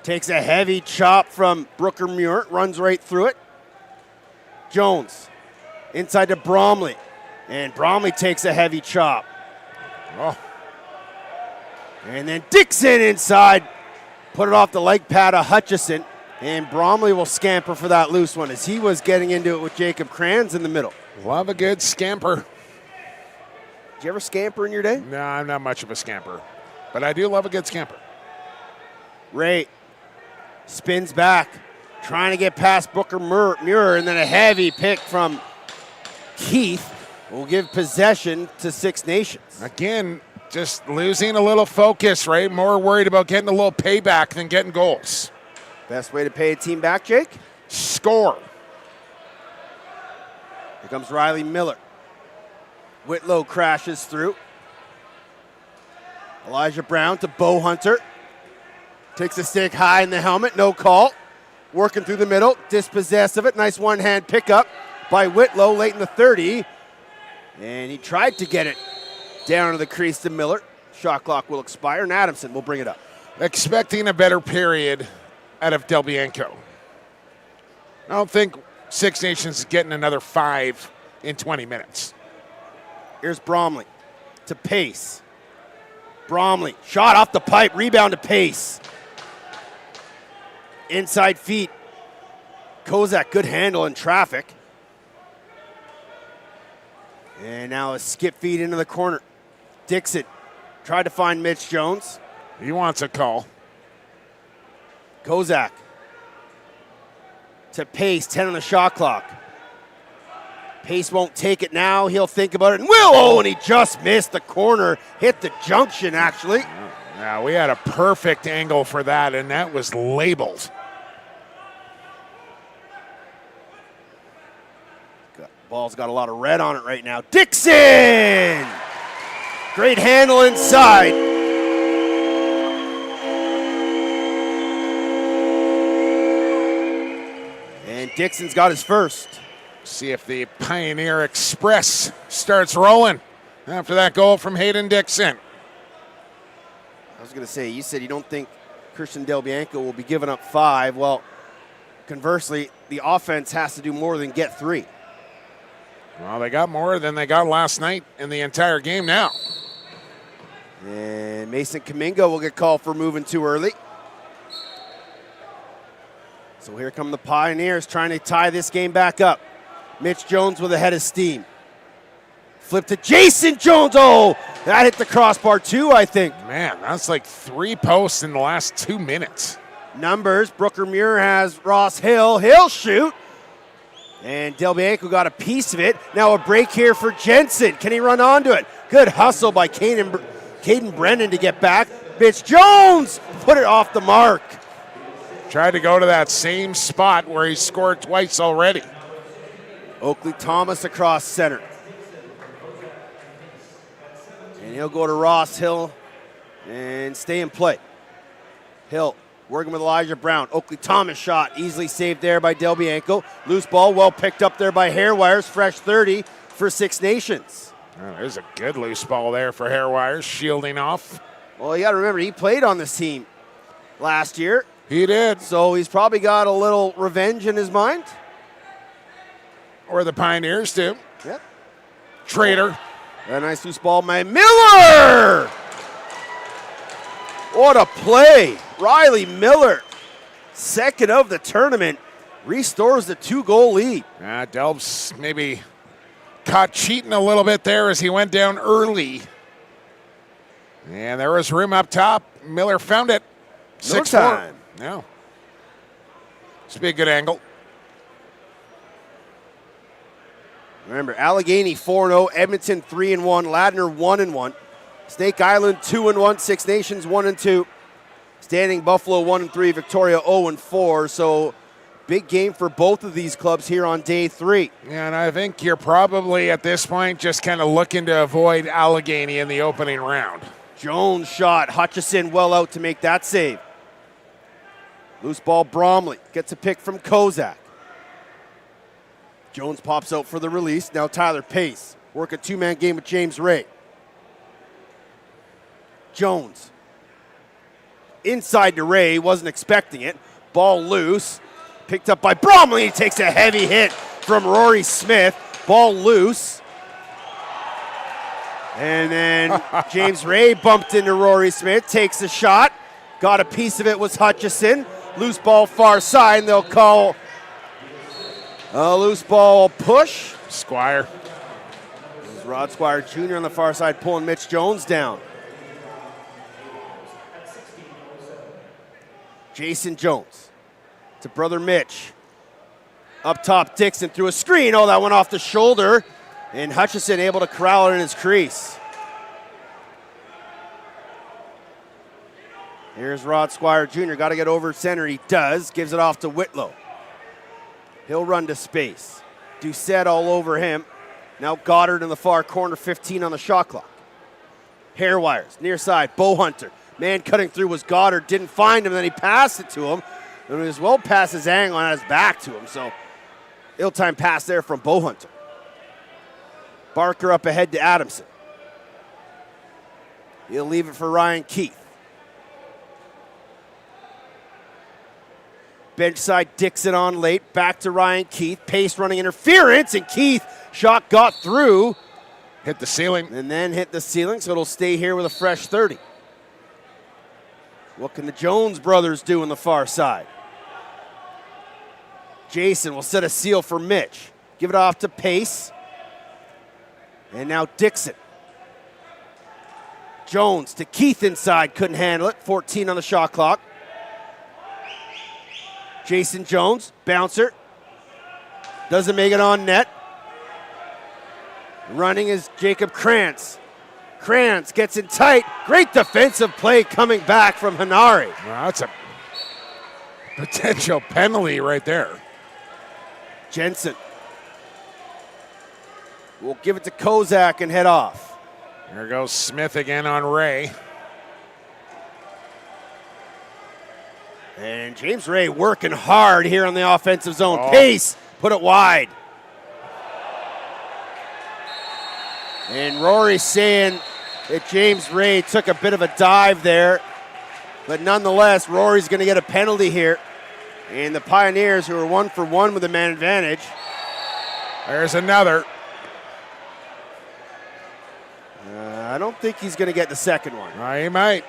takes a heavy chop from Brooker Muir. Runs right through it. Jones inside to Bromley. And Bromley takes a heavy chop. Oh. And then Dixon inside. Put it off the leg pad of Hutchison, and Bromley will scamper for that loose one as he was getting into it with Jacob Kranz in the middle. Love a good scamper. Did you ever scamper in your day? No, I'm not much of a scamper, but I do love a good scamper. Ray spins back, trying to get past Booker Muir, and then a heavy pick from Keith will give possession to Six Nations. Again, just losing a little focus, right? More worried about getting a little payback than getting goals. Best way to pay a team back, Jake? Score. Here comes Riley Miller. Whitlow crashes through. Elijah Brown to Bow Hunter. Takes a stick high in the helmet, no call. Working through the middle, dispossessed of it. Nice one-hand pickup by Whitlow late in the 30. And he tried to get it down to the crease to Miller. Shot clock will expire, and Adamson will bring it up. Expecting a better period out of Del Bianco. I don't think Six Nations is getting another 5 in 20 minutes. Here's Bromley to Pace. Bromley, shot off the pipe, rebound to Pace. Inside feet. Kozak, good handle in traffic. And now a skip feed into the corner. Dixon tried to find Mitch Jones. He wants a call. Kozak to Pace, 10 on the shot clock. Pace won't take it now. He'll think about it and will. Oh, and he just missed the corner. Hit the junction, actually. Yeah, we had a perfect angle for that, and that was labeled. Ball's got a lot of red on it right now. Dixon! Great handle inside. And Dixon's got his first. See if the Pioneer Express starts rolling after that goal from Hayden Dixon. I was going to say, you said you don't think Christian Del Bianco will be giving up 5. Well, conversely, the offense has to do more than get 3. Well, they got more than they got last night in the entire game now. And Mason Kaminga will get called for moving too early. So here come the Pioneers trying to tie this game back up. Mitch Jones with a head of steam. Flip to Jason Jones. Oh, that hit the crossbar too, I think. Man, that's like 3 posts in the last 2 minutes. Numbers, Brooker Muir has Ross Hill. He'll shoot. And Del Bianco got a piece of it. Now a break here for Jensen. Can he run onto it? Good hustle by Caden Brennan to get back. Mitch Jones put it off the mark. Tried to go to that same spot where he scored twice already. Oakley Thomas across center. And he'll go to Ross Hill and stay in play. Hill Working with Elijah Brown. Oakley Thomas shot. Easily saved there by Del Bianco. Loose ball, well picked up there by Hairwires. Fresh 30 for Six Nations. Oh, there's a good loose ball there for Hairwires, shielding off. Well, you got to remember, he played on this team last year. He did. So he's probably got a little revenge in his mind. Or the Pioneers do. Yep. Trader. A nice loose ball by Miller. What a play. Riley Miller, second of the tournament, restores the 2-goal lead. Delbs maybe caught cheating a little bit there as he went down early. And there was room up top. Miller found it. 6-4. Time. No. This would be a good angle. Remember, Allegheny 4-0, Edmonton 3-1, Ladner 1-1, Snake Island 2-1, Six Nations 1-2, Standing Buffalo 1-3, Victoria 0-4. So big game for both of these clubs here on day 3. Yeah, and I think you're probably at this point just kind of looking to avoid Allegheny in the opening round. Jones shot, Hutchison well out to make that save. Loose ball, Bromley gets a pick from Kozak. Jones pops out for the release. Now Tyler Pace. Work a two-man game with James Ray. Jones. Inside to Ray. Wasn't expecting it. Ball loose. Picked up by Bromley. He takes a heavy hit from Rory Smith. Ball loose. And then James Ray bumped into Rory Smith. Takes a shot. Got a piece of it was Hutchison. Loose ball far side. They'll call a loose ball push. Squire. There's Rod Squire Jr. on the far side pulling Mitch Jones down. Jason Jones to brother Mitch. Up top, Dixon through a screen. Oh, that went off the shoulder. And Hutchison able to corral it in his crease. Here's Rod Squire Jr. Got to get over center. He does. Gives it off to Whitlow. He'll run to space. Doucette all over him. Now Goddard in the far corner, 15 on the shot clock. Hairwires, near side, Bowhunter. Man cutting through was Goddard, didn't find him, then he passed it to him. And it was well past his angle on his back to him, so ill-timed pass there from Bowhunter. Barker up ahead to Adamson. He'll leave it for Ryan Keith. Bench side, Dixon on late. Back to Ryan Keith. Pace running interference, and Keith shot got through. Hit the ceiling. And then hit the ceiling, so it'll stay here with a fresh 30. What can the Jones brothers do on the far side? Jason will set a seal for Mitch. Give it off to Pace. And now Dixon. Jones to Keith inside, couldn't handle it. 14 on the shot clock. Jason Jones, bouncer. Doesn't make it on net. Running is Jacob Krantz. Krantz gets in tight. Great defensive play coming back from Hanari. Well, that's a potential penalty right there. Jensen will give it to Kozak and head off. There goes Smith again on Ray. And James Ray working hard here on the offensive zone. Pace, put it wide. And Rory saying that James Ray took a bit of a dive there. But nonetheless, Rory's going to get a penalty here. And the Pioneers, who are 1 for 1 with a man advantage. There's another. I don't think he's going to get the second one. He might.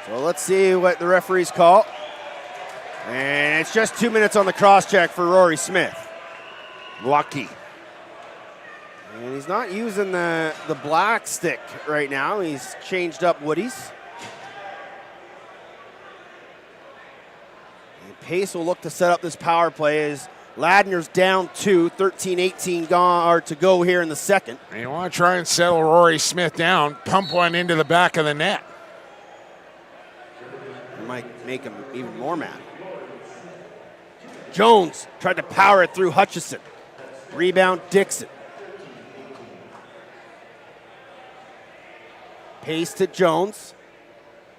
So let's see what the referees call. And it's just 2 minutes on the cross-check for Rory Smith. Lucky. And he's not using the black stick right now. He's changed up Woody's. And Pace will look to set up this power play as Ladner's down 2, 13-18 to go here in the second. And you want to try and settle Rory Smith down, pump one into the back of the net. It might make him even more mad. Jones tried to power it through Hutchison. Rebound Dixon. Pace to Jones.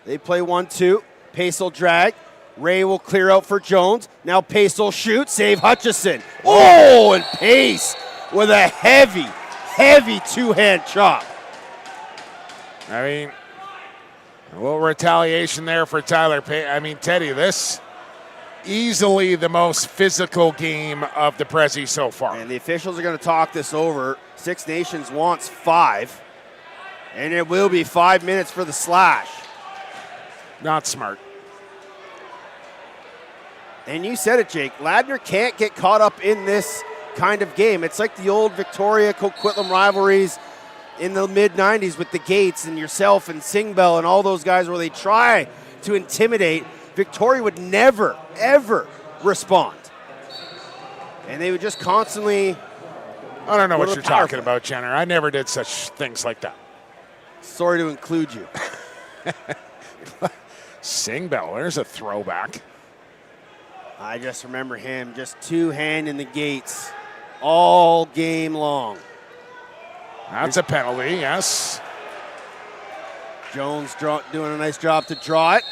They play 1-2. Pace will drag. Ray will clear out for Jones. Now Pace will shoot. Save Hutchison. Oh, and Pace with a heavy two-hand chop. I mean, a little retaliation there for Tyler Pace. I mean, Teddy, this easily the most physical game of the Prezi so far. And the officials are going to talk this over. Six Nations wants 5. And it will be 5 minutes for the slash. Not smart. And you said it, Jake. Ladner can't get caught up in this kind of game. It's like the old Victoria-Coquitlam rivalries in the mid-90s with the Gates and yourself and Singbell and all those guys where they try to intimidate. Victoria would never, ever respond. And they would just constantly... I don't know what you're talking about, Jenner. I never did such things like that. Sorry to include you. Singbell, there's a throwback. I just remember him just two-hand in the Gates all game long. That's a penalty, yes. Jones doing a nice job to draw it.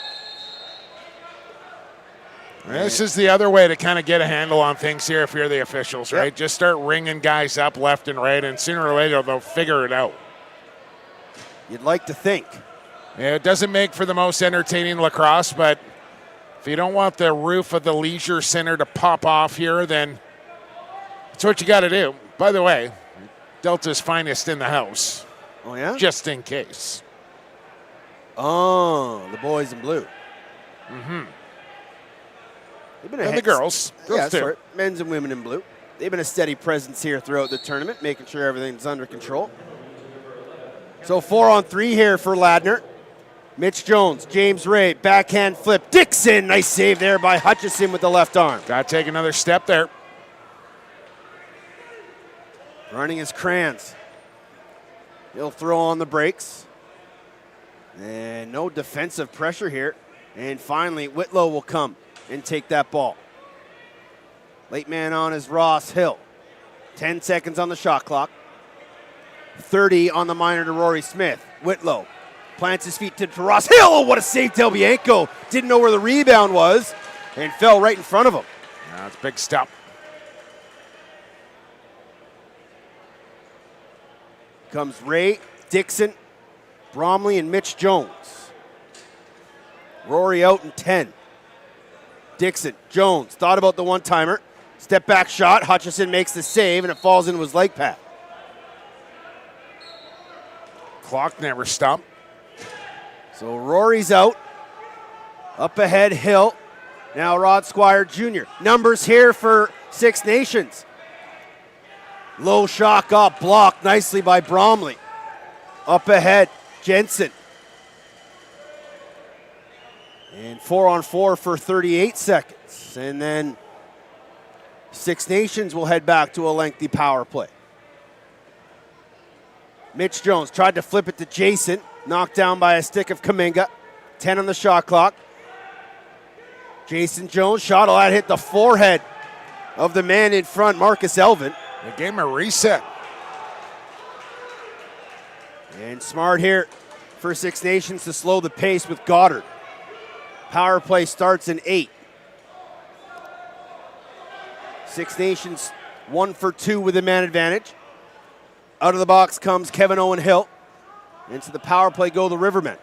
This is the other way to kind of get a handle on things here if you're the officials, right? Yep. Just start ringing guys up left and right, and sooner or later they'll figure it out. You'd like to think. Yeah, it doesn't make for the most entertaining lacrosse, but if you don't want the roof of the leisure center to pop off here, then that's what you got to do. By the way, Delta's finest in the house. Oh, yeah? Just in case. Oh, the boys in blue. Mm-hmm. And the girls. Yeah, too. sorry. Men's and women in blue. They've been a steady presence here throughout the tournament, making sure everything's under control. So 4-on-3 here for Ladner. Mitch Jones, James Ray, backhand flip. Dixon, nice save there by Hutchison with the left arm. Got to take another step there. Running his Kranz. He'll throw on the brakes. And no defensive pressure here. And finally, Whitlow will come and take that ball. Late man on is Ross Hill. 10 seconds on the shot clock. 30 on the minor to Rory Smith. Whitlow plants his feet to Ross Hill. Oh, what a save, Del Bianco. Didn't know where the rebound was and fell right in front of him. That's a big stop. Comes Ray, Dixon, Bromley, and Mitch Jones. Rory out in 10. Dixon, Jones, thought about the one-timer. Step back shot. Hutchison makes the save, and it falls into his leg pad. Clock never stopped. So Rory's out. Up ahead, Hill. Now Rod Squire Jr. Numbers here for Six Nations. Low shot up, blocked nicely by Bromley. Up ahead, Jensen. And 4-on-4 for 38 seconds. And then Six Nations will head back to a lengthy power play. Mitch Jones tried to flip it to Jason. Knocked down by a stick of Kaminga. 10 on the shot clock. Jason Jones shot. Oh, that hit the forehead of the man in front, Marcus Elvin. They gave him a reset. And smart here for Six Nations to slow the pace with Goddard. Power play starts in 8. Six Nations 1 for 2 with a man advantage. Out of the box comes Kevin Owen Hill. Into the power play go the Rivermen.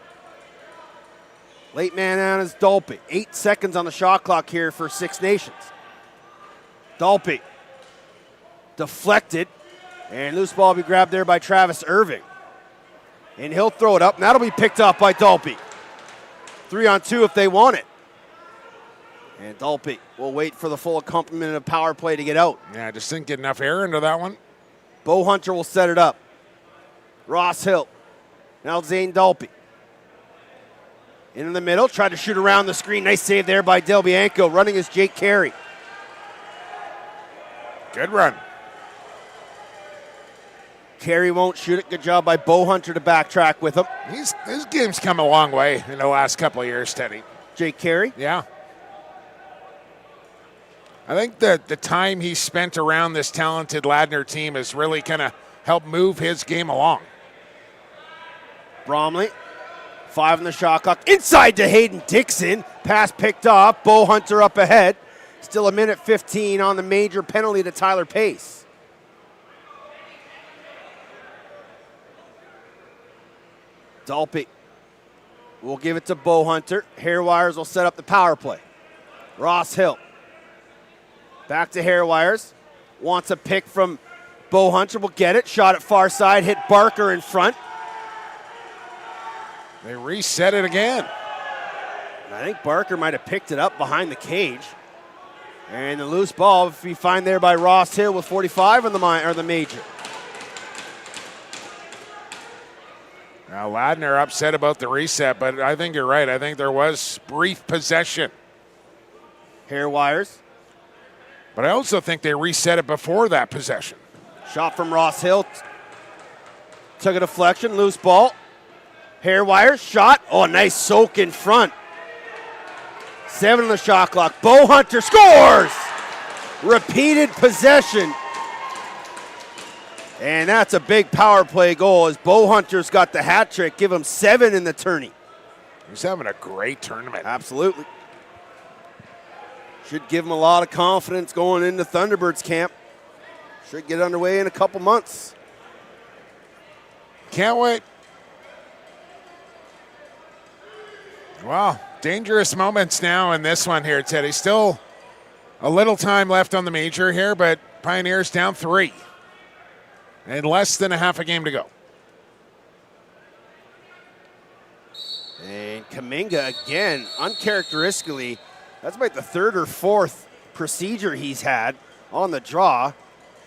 Late man on is Dolpe. 8 seconds on the shot clock here for Six Nations. Dolpe deflected. And loose ball will be grabbed there by Travis Irving. And he'll throw it up, and that'll be picked up by Dolpe. 3-on-2 if they want it. And Dolpe will wait for the full accompaniment of power play to get out. Yeah, just didn't get enough air into that one. Bo Hunter will set it up. Ross Hill. Now Zane Dolpe. In the middle, tried to shoot around the screen. Nice save there by Del Bianco. Running is Jake Carey. Good run. Carey won't shoot it. Good job by Bo Hunter to backtrack with him. His game's come a long way in the last couple of years, Teddy. Jake Carey? Yeah. I think that the time he spent around this talented Ladner team has really kind of helped move his game along. Bromley. 5 on the shot clock. Inside to Hayden Dixon. Pass picked off. Bo Hunter up ahead. Still a minute 15 on the major penalty to Tyler Pace. Dalpe will give it to Bo Hunter. Hairwires will set up the power play. Ross Hill. Back to Hairwires. Wants a pick from Bo Hunter. Will get it. Shot at far side. Hit Barker in front. They reset it again. I think Barker might have picked it up behind the cage. And the loose ball will be found there by Ross Hill with 45 on the major. Now Ladner upset about the reset, but I think you're right. I think there was brief possession. Hairwires. But I also think they reset it before that possession. Shot from Ross Hill. Took a deflection, loose ball. Hairwires, shot. Oh, a nice soak in front. 7 on the shot clock. Bo Hunter scores! Repeated possession. And that's a big power play goal as Bo Hunter's got the hat trick. Give him 7 in the tourney. He's having a great tournament. Absolutely. Should give him a lot of confidence going into Thunderbirds camp. Should get underway in a couple months. Can't wait. Wow, dangerous moments now in this one here, Teddy. Still a little time left on the major here, but Pioneers down 3. And less than a half a game to go. And Kaminga again, uncharacteristically, that's about the 3rd or 4th procedure he's had on the draw.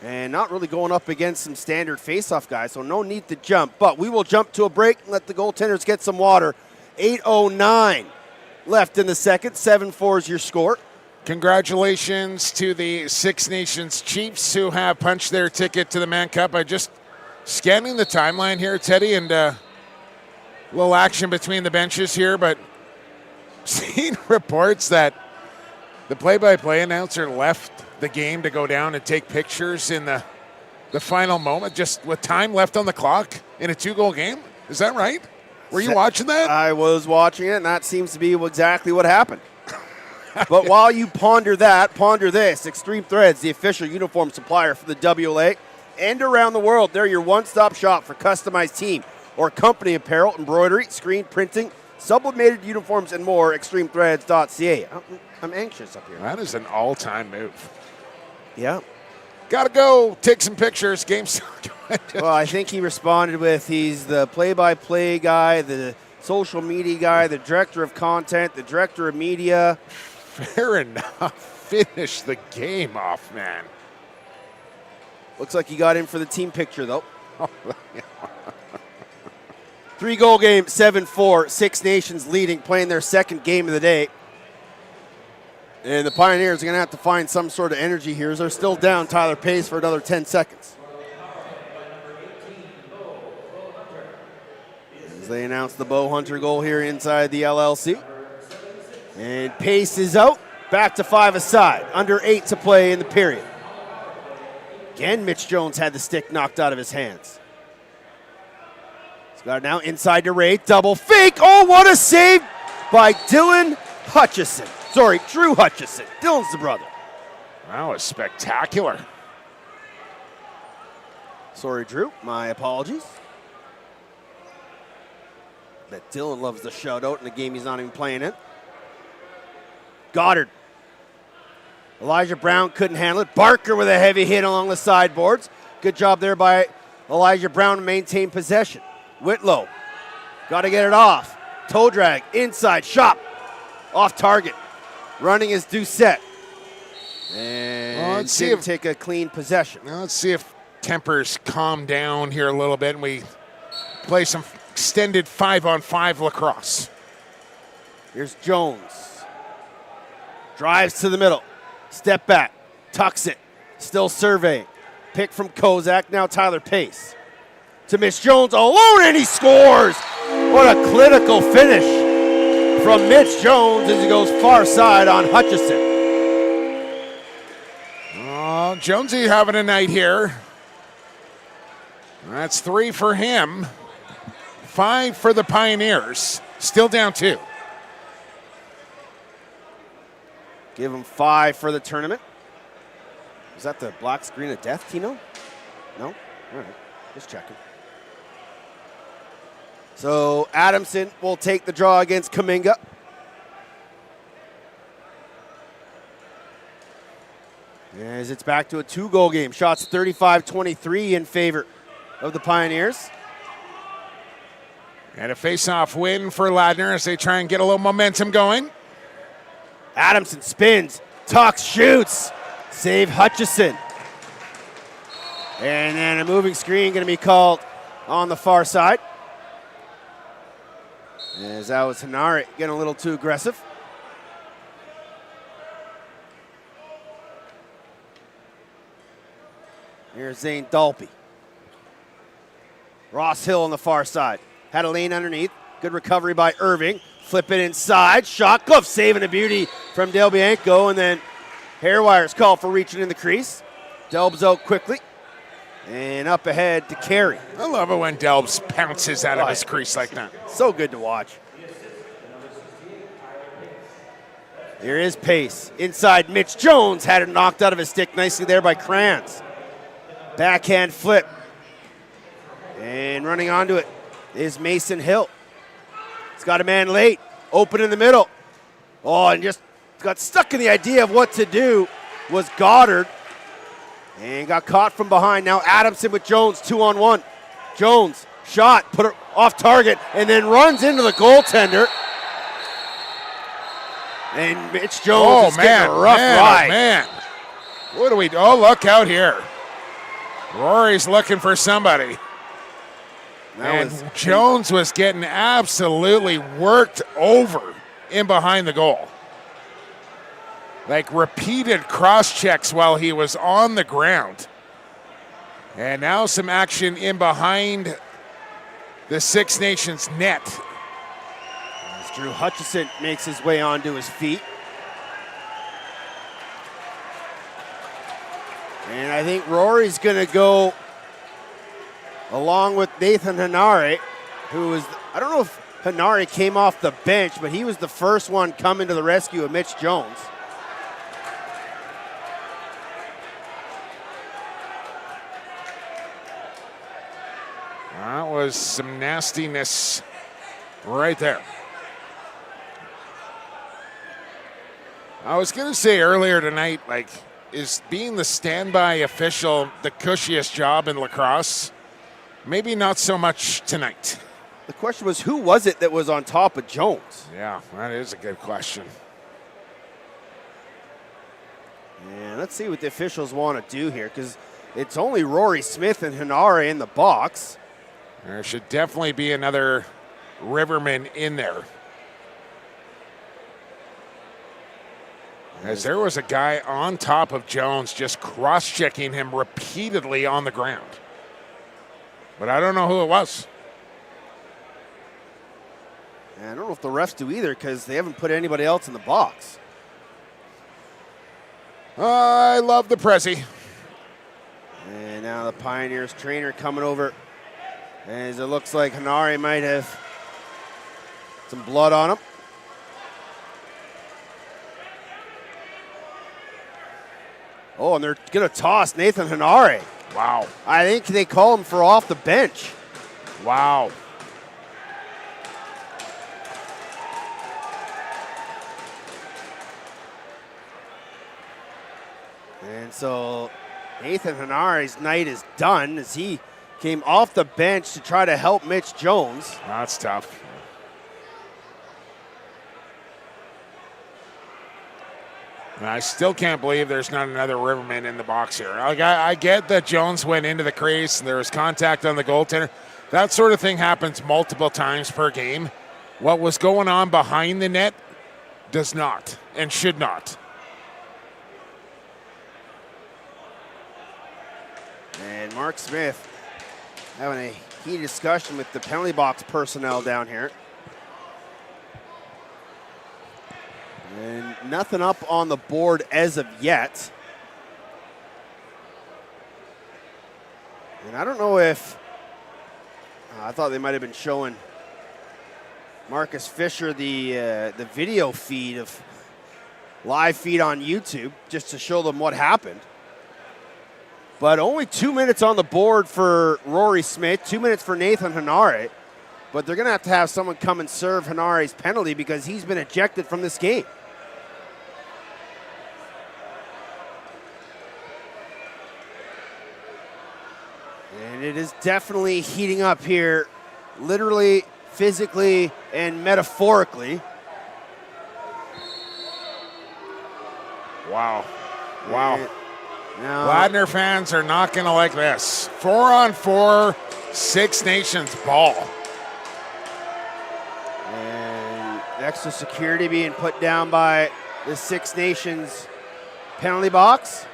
And not really going up against some standard faceoff guys, so no need to jump. But we will jump to a break and let the goaltenders get some water. 8:09 left in the second. 7-4 is your score. Congratulations to the Six Nations Chiefs who have punched their ticket to the Mann Cup. I just scanning the timeline here, Teddy, and a little action between the benches here, but seeing reports that the play-by-play announcer left the game to go down and take pictures in the final moment, just with time left on the clock in a 2-goal game. Is that right? Were you watching that? I was watching it, and that seems to be exactly what happened. But while you ponder that, ponder this. Extreme Threads, the official uniform supplier for the WLA and around the world. They're your one-stop shop for customized team or company apparel, embroidery, screen printing, sublimated uniforms, and more. ExtremeThreads.ca. I'm anxious up here. That is an all-time move. Yeah. Got to go take some pictures. Game's Well, I think he responded with he's the play-by-play guy, the social media guy, the director of content, the director of media. Fair enough. Finish the game off, man. Looks like he got in for the team picture, though. 3-goal game, 7-4. Six Nations leading, playing their second game of the day. And the Pioneers are going to have to find some sort of energy here as they're still down Tyler Pace for another 10 seconds. As they announce the Bo Hunter goal here inside the LLC. And Pace is out. Back to 5 aside. Under 8 to play in the period. Again, Mitch Jones had the stick knocked out of his hands. He's got it now inside to Ray. Double fake. Oh, what a save by Dylan Hutchison. Sorry, Drew Hutchison. Dylan's the brother. That was spectacular. Sorry, Drew. My apologies. Bet Dylan loves the shutout in the game he's not even playing in. Goddard. Elijah Brown couldn't handle it. Barker with a heavy hit along the sideboards. Good job there by Elijah Brown to maintain possession. Whitlow. Got to get it off. Toe drag. Inside. Shot. Off target. Running is Doucette. And let's see didn't take a clean possession. Now let's see if tempers calm down here a little bit and we play some extended 5-on-5 lacrosse. Here's Jones. Drives to the middle. Step back. Tucks it. Still surveying. Pick from Kozak. Now Tyler Pace. To Mitch Jones alone, and he scores! What a clinical finish from Mitch Jones as he goes far side on Hutchison. Oh, Jonesy having a night here. That's 3 for him. 5 for the Pioneers. Still down 2. Give them 5 for the tournament. Is that the black screen of death, Tino? No? All right, just checking. So Adamson will take the draw against Kuminga. As it's back to a 2-goal game. Shots 35-23 in favor of the Pioneers. And a face-off win for Ladner as they try and get a little momentum going. Adamson spins, tucks, shoots. Save Hutchison. And then a moving screen going to be called on the far side. As that was Hanare getting a little too aggressive. Here's Zane Dalpy. Ross Hill on the far side. Had a lane underneath. Good recovery by Irving. Flip it inside. Shot glove saving a beauty from Del Bianco. And then Hairwire's call for reaching in the crease. Delbs out quickly. And up ahead to Carey. I love it when Delbs pounces out of his crease like that. So good to watch. There is pace. Inside, Mitch Jones had it knocked out of his stick nicely there by Kranz. Backhand flip. And running onto it is Mason Hill. He's got a man late. Open in the middle. Oh, and just got stuck in the idea of what to do was Goddard. And got caught from behind. Now Adamson with Jones, 2-on-1. Jones, shot, put it off target, and then runs into the goaltender. And Mitch Jones is getting a rough ride. Oh, man. What do we do? Oh, look out here. Rory's looking for somebody. Jones was getting absolutely worked over in behind the goal. Like repeated cross checks while he was on the ground. And now some action in behind the Six Nations net. As Drew Hutchison makes his way onto his feet. And I think Rory's going to go along with Nathan Hanare, who was, I don't know if Hanare came off the bench, but he was the first one coming to the rescue of Mitch Jones. That was some nastiness right there. I was going to say earlier tonight, like, is being the standby official the cushiest job in lacrosse? Maybe not so much tonight. The question was, who was it that was on top of Jones? Yeah, that is a good question. And let's see what the officials want to do here, because it's only Rory Smith and Hanare in the box. There should definitely be another Riverman in there. As there was a guy on top of Jones just cross-checking him repeatedly on the ground. But I don't know who it was. And I don't know if the refs do either, because they haven't put anybody else in the box. I love the Prezi. And now the Pioneers trainer coming over, as it looks like Hanare might have some blood on him. Oh, and they're going to toss Nathan Hanare. Wow. I think they call him for off the bench. Wow. And so Nathan Hanare's night is done as he came off the bench to try to help Mitch Jones. That's tough. And I still can't believe there's not another Riverman in the box here. I get that Jones went into the crease and there was contact on the goaltender. That sort of thing happens multiple times per game. What was going on behind the net does not and should not. And Mark Smith having a heated discussion with the penalty box personnel down here. And nothing up on the board as of yet. And I don't know if I thought they might have been showing Marcus Fisher the video feed of live feed on YouTube just to show them what happened. But only 2 minutes on the board for Rory Smith, 2 minutes for Nathan Henare. But they're going to have someone come and serve Henare's penalty because he's been ejected from this game. And it is definitely heating up here, literally, physically, and metaphorically. Wow. Wow. Now, Ladner fans are not going to like this. 4-on-4, Six Nations ball. And extra security being put down by the Six Nations penalty box.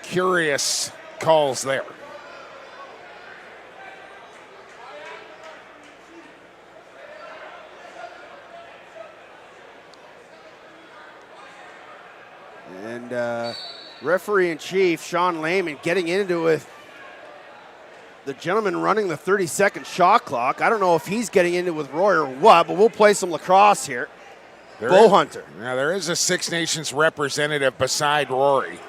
Curious calls there. And referee in chief, Sean Lehman, getting into it with the gentleman running the 30-second shot clock. I don't know if he's getting into it with Roy or what, but we'll play some lacrosse here. Bo Hunter. Now, there is a Six Nations representative beside Rory.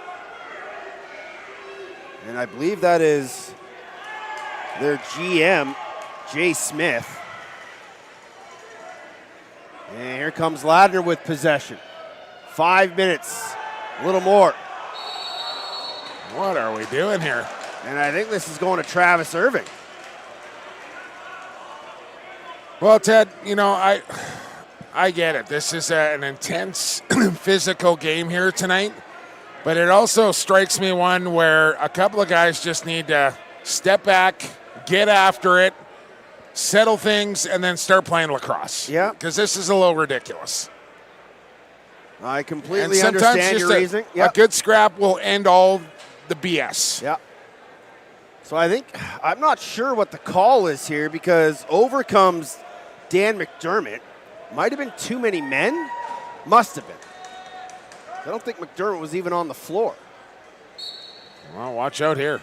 And I believe that is their GM, Jay Smith. And here comes Ladner with possession. 5 minutes, a little more. What are we doing here? And I think this is going to Travis Irving. Well, Ted, you know, I get it. This is an intense physical game here tonight. But it also strikes me one where a couple of guys just need to step back, get after it, settle things, and then start playing lacrosse. Yeah. Because this is a little ridiculous. I And completely sometimes understand just your reasoning. a good scrap will end all the BS. Yeah. So I think, I'm not sure what the call is here because over comes Dan McDermott. Might have been too many men. Must have been. I don't think McDermott was even on the floor. Well, watch out here.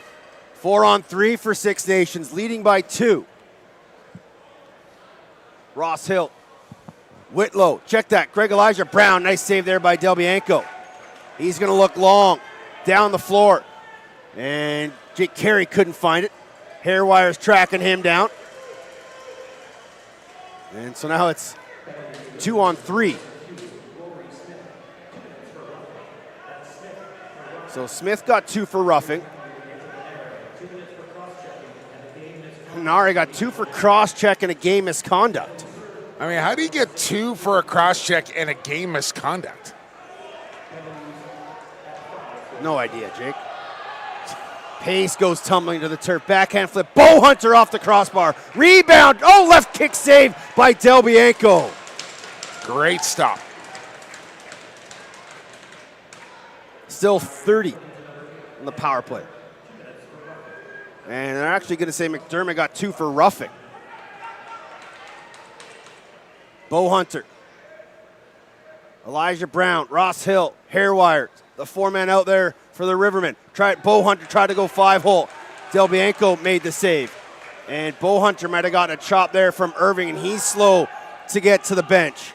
4-on-3 for Six Nations, leading by 2. Ross Hill. Whitlow, check that. Greg Elijah Brown, nice save there by Del Bianco. He's going to look long, down the floor. And Jake Carey couldn't find it. Hairwire's tracking him down. And so now it's 2-on-3. So Smith got 2 for roughing. Nari got 2 for cross-check and a game misconduct. I mean, how do you get 2 for a cross-check and a game misconduct? No idea, Jake. Pace goes tumbling to the turf. Backhand flip. Bo Hunter off the crossbar. Rebound. Oh, left kick save by Del Bianco. Great stop. Still 30 on the power play. And they're actually going to say McDermott got 2 for roughing. Bo Hunter. Elijah Brown, Ross Hill, Hairwire. The 4-man out there for the Rivermen. Bo Hunter tried to go 5-hole. Del Bianco made the save. And Bo Hunter might have gotten a chop there from Irving, and he's slow to get to the bench.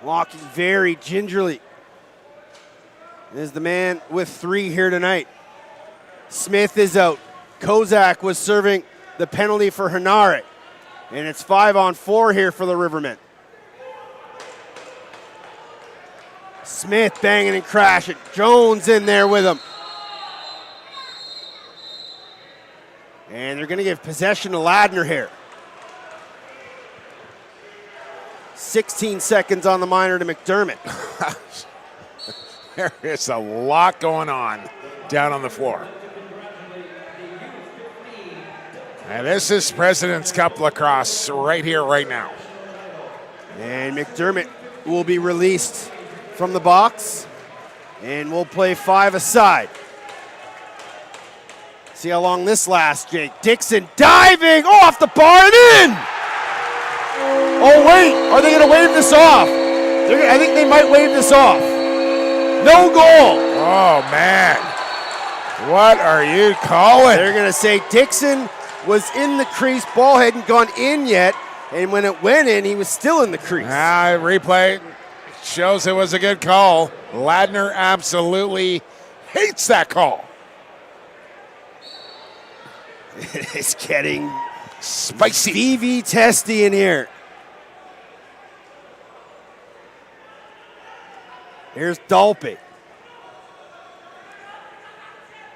Walking very gingerly is the man with 3 here tonight. Smith is out. Kozak was serving the penalty for Henare. And it's 5-on-4 here for the Rivermen. Smith banging and crashing. Jones in there with him. And they're going to give possession to Ladner here. 16 seconds on the minor to McDermott. There is a lot going on down on the floor. And this is President's Cup lacrosse right here, right now. And McDermott will be released from the box. And we'll play 5 aside. See how long this lasts, Jake. Dixon diving off the bar and in! Oh, wait. Are they going to wave this off? I think they might wave this off. No goal. Oh, man. What are you calling? They're going to say Dixon was in the crease. Ball hadn't gone in yet. And when it went in, he was still in the crease. Replay shows it was a good call. Ladner absolutely hates that call. It's getting spicy. VV testy in here. Here's Dolpe.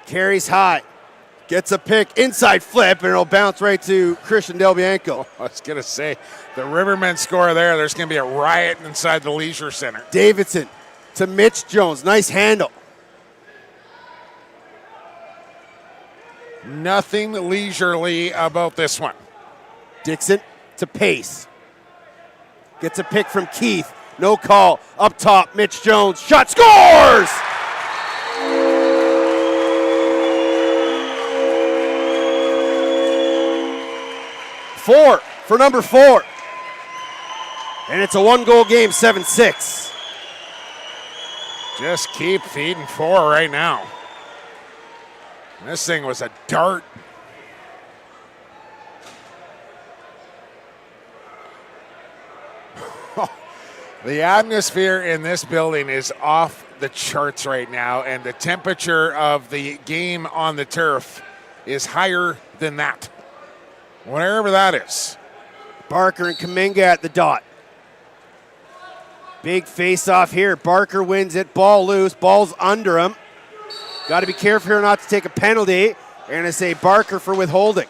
Carries high. Gets a pick, inside flip, and it'll bounce right to Christian Del Bianco. I was going to say, the Rivermen score there. There's going to be a riot inside the Leisure Center. Davidson to Mitch Jones. Nice handle. Nothing leisurely about this one. Dixon to Pace. Gets a pick from Keith. No call. Up top, Mitch Jones. Shot, scores! Four for number 4. And it's a 1-goal game, 7-6. Just keep feeding 4 right now. This thing was a dart. The atmosphere in this building is off the charts right now, and the temperature of the game on the turf is higher than that. Whatever that is. Barker and Kuminga at the dot. Big face-off here. Barker wins it. Ball loose. Ball's under him. Got to be careful here not to take a penalty. They're going to say Barker for withholding.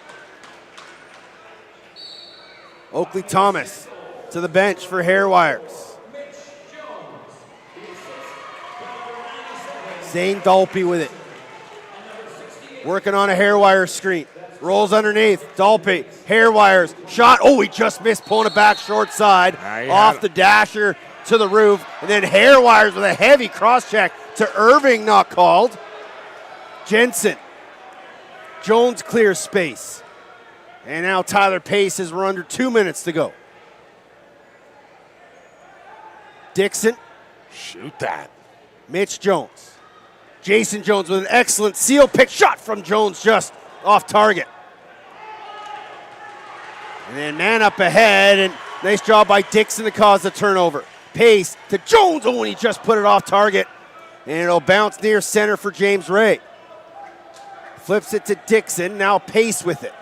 Oakley Thomas to the bench for hair wires. Zane Dolpe with it. Working on a hair wire screen. Rolls underneath. Dolpe, hair wires, shot. Oh, he just missed, pulling it back short side. Off the dasher to the roof. And then hair wires with a heavy cross check to Irving, not called. Jensen. Jones clears space. And now Tyler Pace as we're under 2 minutes to go. Dixon. Shoot that. Mitch Jones. Jason Jones with an excellent seal pick shot from Jones, just off target. And then man up ahead, and nice job by Dixon to cause the turnover. Pace to Jones. Oh, and he just put it off target. And it'll bounce near center for James Ray. Flips it to Dixon. Now Pace with it.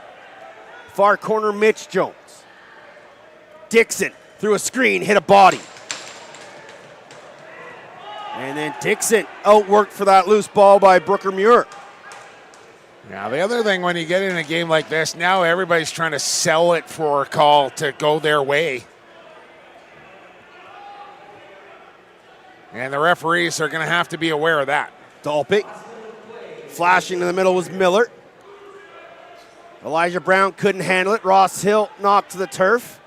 Far corner, Mitch Jones. Dixon through a screen, hit a body. And then Dixon outworked for that loose ball by Brooker Muir. Now, the other thing when you get in a game like this, now everybody's trying to sell it for a call to go their way. And the referees are going to have to be aware of that. Dolpe. Flashing in the middle was Miller. Elijah Brown couldn't handle it. Ross Hill knocked to the turf.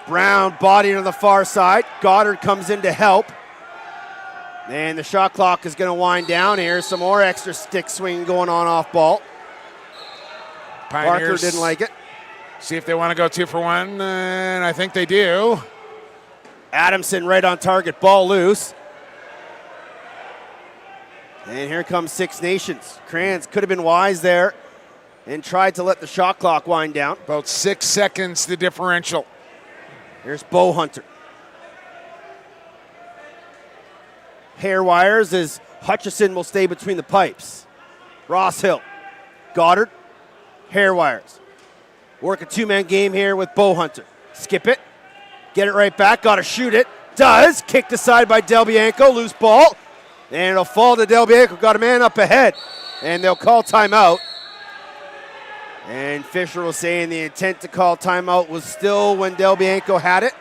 Brown body to the far side. Goddard comes in to help. And the shot clock is going to wind down here. Some more extra stick swing going on off ball. Pioneers, Barker didn't like it. See if they want to go 2 for 1, and I think they do. Adamson right on target, ball loose. And here comes Six Nations. Kranz could have been wise there and tried to let the shot clock wind down. About 6 seconds, the differential. Here's Bo Hunter. Hair wires as Hutchison will stay between the pipes. Ross Hill. Goddard. Hair wires. Work a 2-man game here with Bo Hunter. Skip it. Get it right back. Got to shoot it. Does. Kicked aside by Del Bianco. Loose ball. And it'll fall to Del Bianco. Got a man up ahead. And they'll call timeout. And Fisher will say the intent to call timeout was still when Del Bianco had it.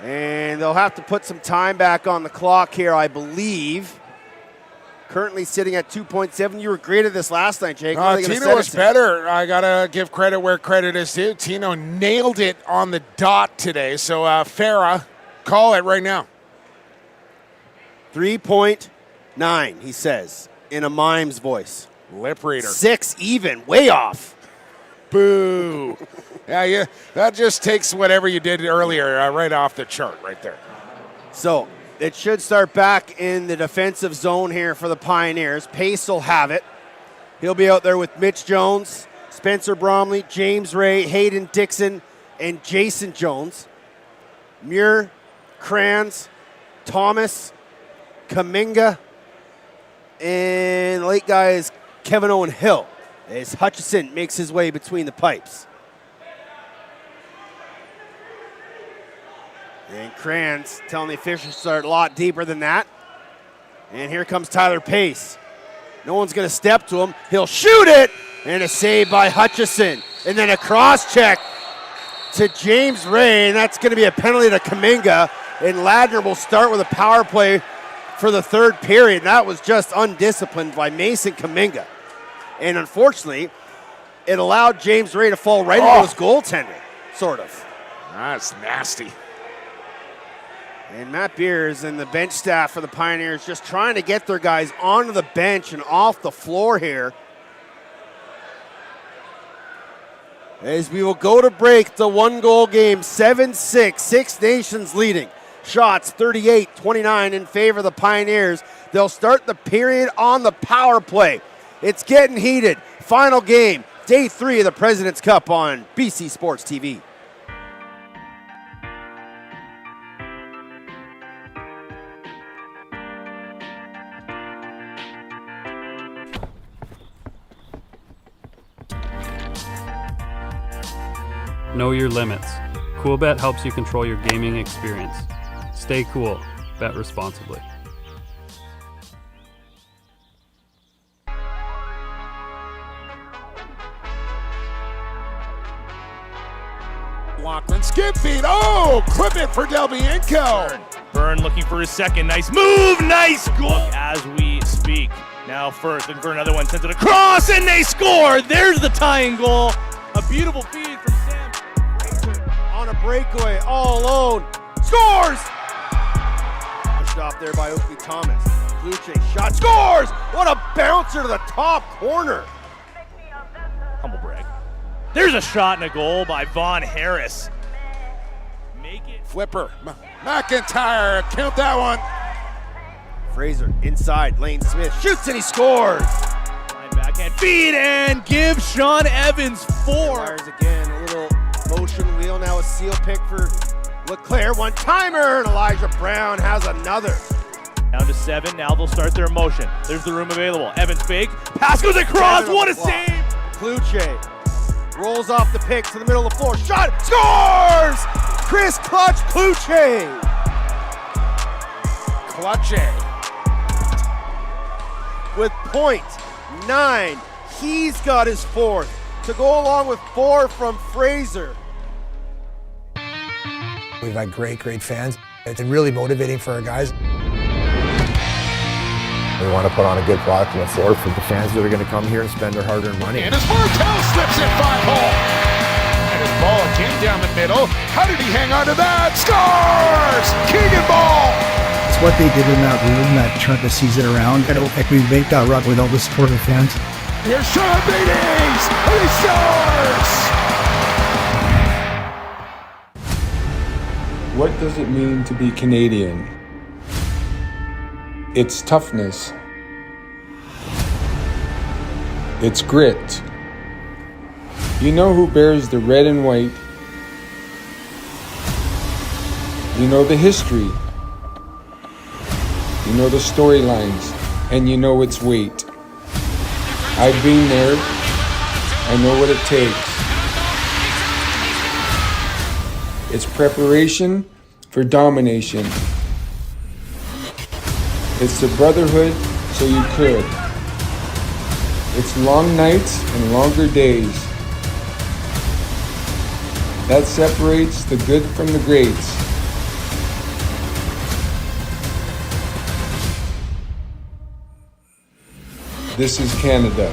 And they'll have to put some time back on the clock here, I believe. Currently sitting at 2.7. You were great at this last night, Jake. Tino was better. I got to give credit where credit is due. Tino nailed it on the dot today. So, Farah, call it right now. 3.9, he says, in a mime's voice. Lip reader. 6 even, way off. Boo. Yeah, that just takes whatever you did earlier right off the chart right there. So, It should start back in the defensive zone here for the Pioneers. Pace will have it. He'll be out there with Mitch Jones, Spencer Bromley, James Ray, Hayden Dixon, and Jason Jones. Muir, Kranz, Thomas, Kaminga, and late guy is Kevin Owen Hill as Hutchison makes his way between the pipes. And Kranz telling the officials to start a lot deeper than that. And here comes Tyler Pace. No one's going to step to him. He'll shoot it, and a save by Hutchison. And then a cross check to James Ray, and that's going to be a penalty to Kaminga. And Ladner will start with a power play for the third period. That was just undisciplined by Mason Kaminga. And unfortunately, it allowed James Ray to fall right into his goaltender, sort of. That's nasty. And Matt Beers and the bench staff for the Pioneers just trying to get their guys onto the bench and off the floor here. As we will go to break, the one-goal game, 7-6, Six Nations leading. Shots 38-29 in favor of the Pioneers. They'll start the period on the power play. It's getting heated. Final game, day 3 of the President's Cup on BC Sports TV. Know your limits. CoolBet helps you control your gaming experience. Stay cool. Bet responsibly. Lachlan skip feed. Oh, clip it for Delbienko. Byrne looking for his second. Nice move. Nice goal. As we speak. Now first, looking for another one. Sends it across, and they score. There's the tying goal. A beautiful feed from Sam Fraser. On a breakaway, all alone. Scores! Pushed off there by Oakley Thomas. Luce shot. Scores! What a bouncer to the top corner. Humble brag. There's a shot and a goal by Vaughn Harris. Make it. Flipper. McIntyre. Count that one. Fraser inside. Lane Smith shoots and he scores. Backhand feed and give Sean Evans 4. Fires again, a little motion wheel. Now a seal pick for LeClaire. One timer, and Elijah Brown has another. Down to 7. Now they'll start their motion. There's the room available. Evans fake. Pass goes across. What a save! Kluche rolls off the pick to the middle of the floor. Shot. Scores! Chris Clutch Kluche. With .9. He's got his 4th to go along with 4 from Fraser. We've had great fans. It's really motivating for our guys. We want to put on a good product on the floor for the fans that are going to come here and spend their hard-earned money. And as Martel slips it 5-hole. And his ball came down the middle. How did he hang on to that? Scores! Keegan Ball! It's what they did in that room that turned the season around. I don't think we make that run without the support of the fans. Here's Sean Beatties! And he scores! What does it mean to be Canadian? It's toughness. It's grit. You know who bears the red and white. You know the history. You know the storylines, and you know its weight. I've been there. I know what it takes. It's preparation for domination. It's the brotherhood so you could. It's long nights and longer days. That separates the good from the greats. This is Canada.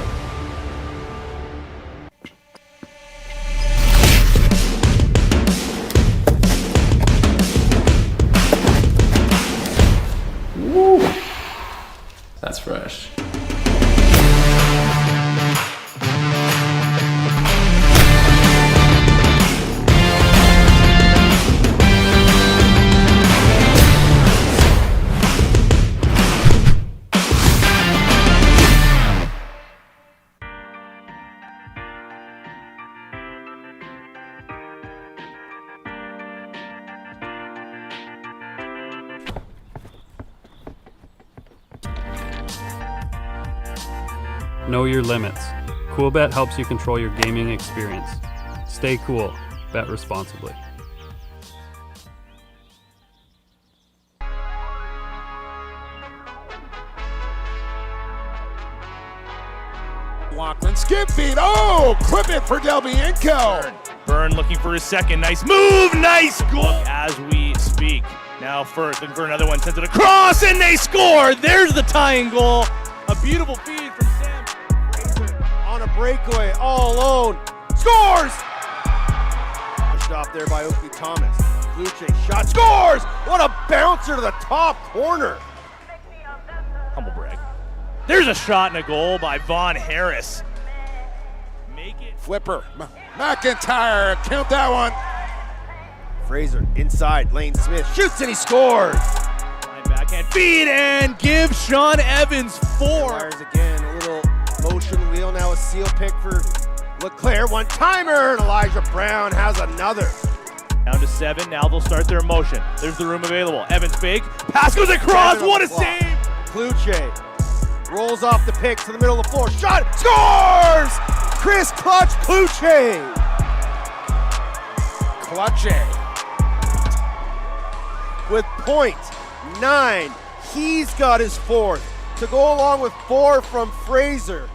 Woo! That's fresh. Know your limits. Coolbet helps you control your gaming experience. Stay cool. Bet responsibly. Lachlan skip feed. Oh, clip it for Del Bianco. Byrne looking for his second. Nice move. Nice goal as we speak. Now first, looking for another one. Sends it across, and they score. There's the tying goal. A beautiful feed from Sam. On a breakaway, all alone. Scores! Pushed off there by Oakley Thomas. Kluche shot. Scores! What a bouncer to the top corner. Humble brag. There's a shot and a goal by Vaughn Harris. Make it. Flipper. McIntyre. Count that one. Fraser inside. Lane Smith shoots and he scores. Line backhand feed and give Sean Evans 4. Fires again. A little motion wheel. Now a seal pick for LeClaire. One timer. And Elijah Brown has another. Down to 7. Now they'll start their motion. There's the room available. Evans fake. Pass goes across. What a save. Kluche rolls off the pick to the middle of the floor. Shot. Scores! Chris Clutch Kluche. Clutche. With .9. He's got his fourth to go along with 4 from Fraser.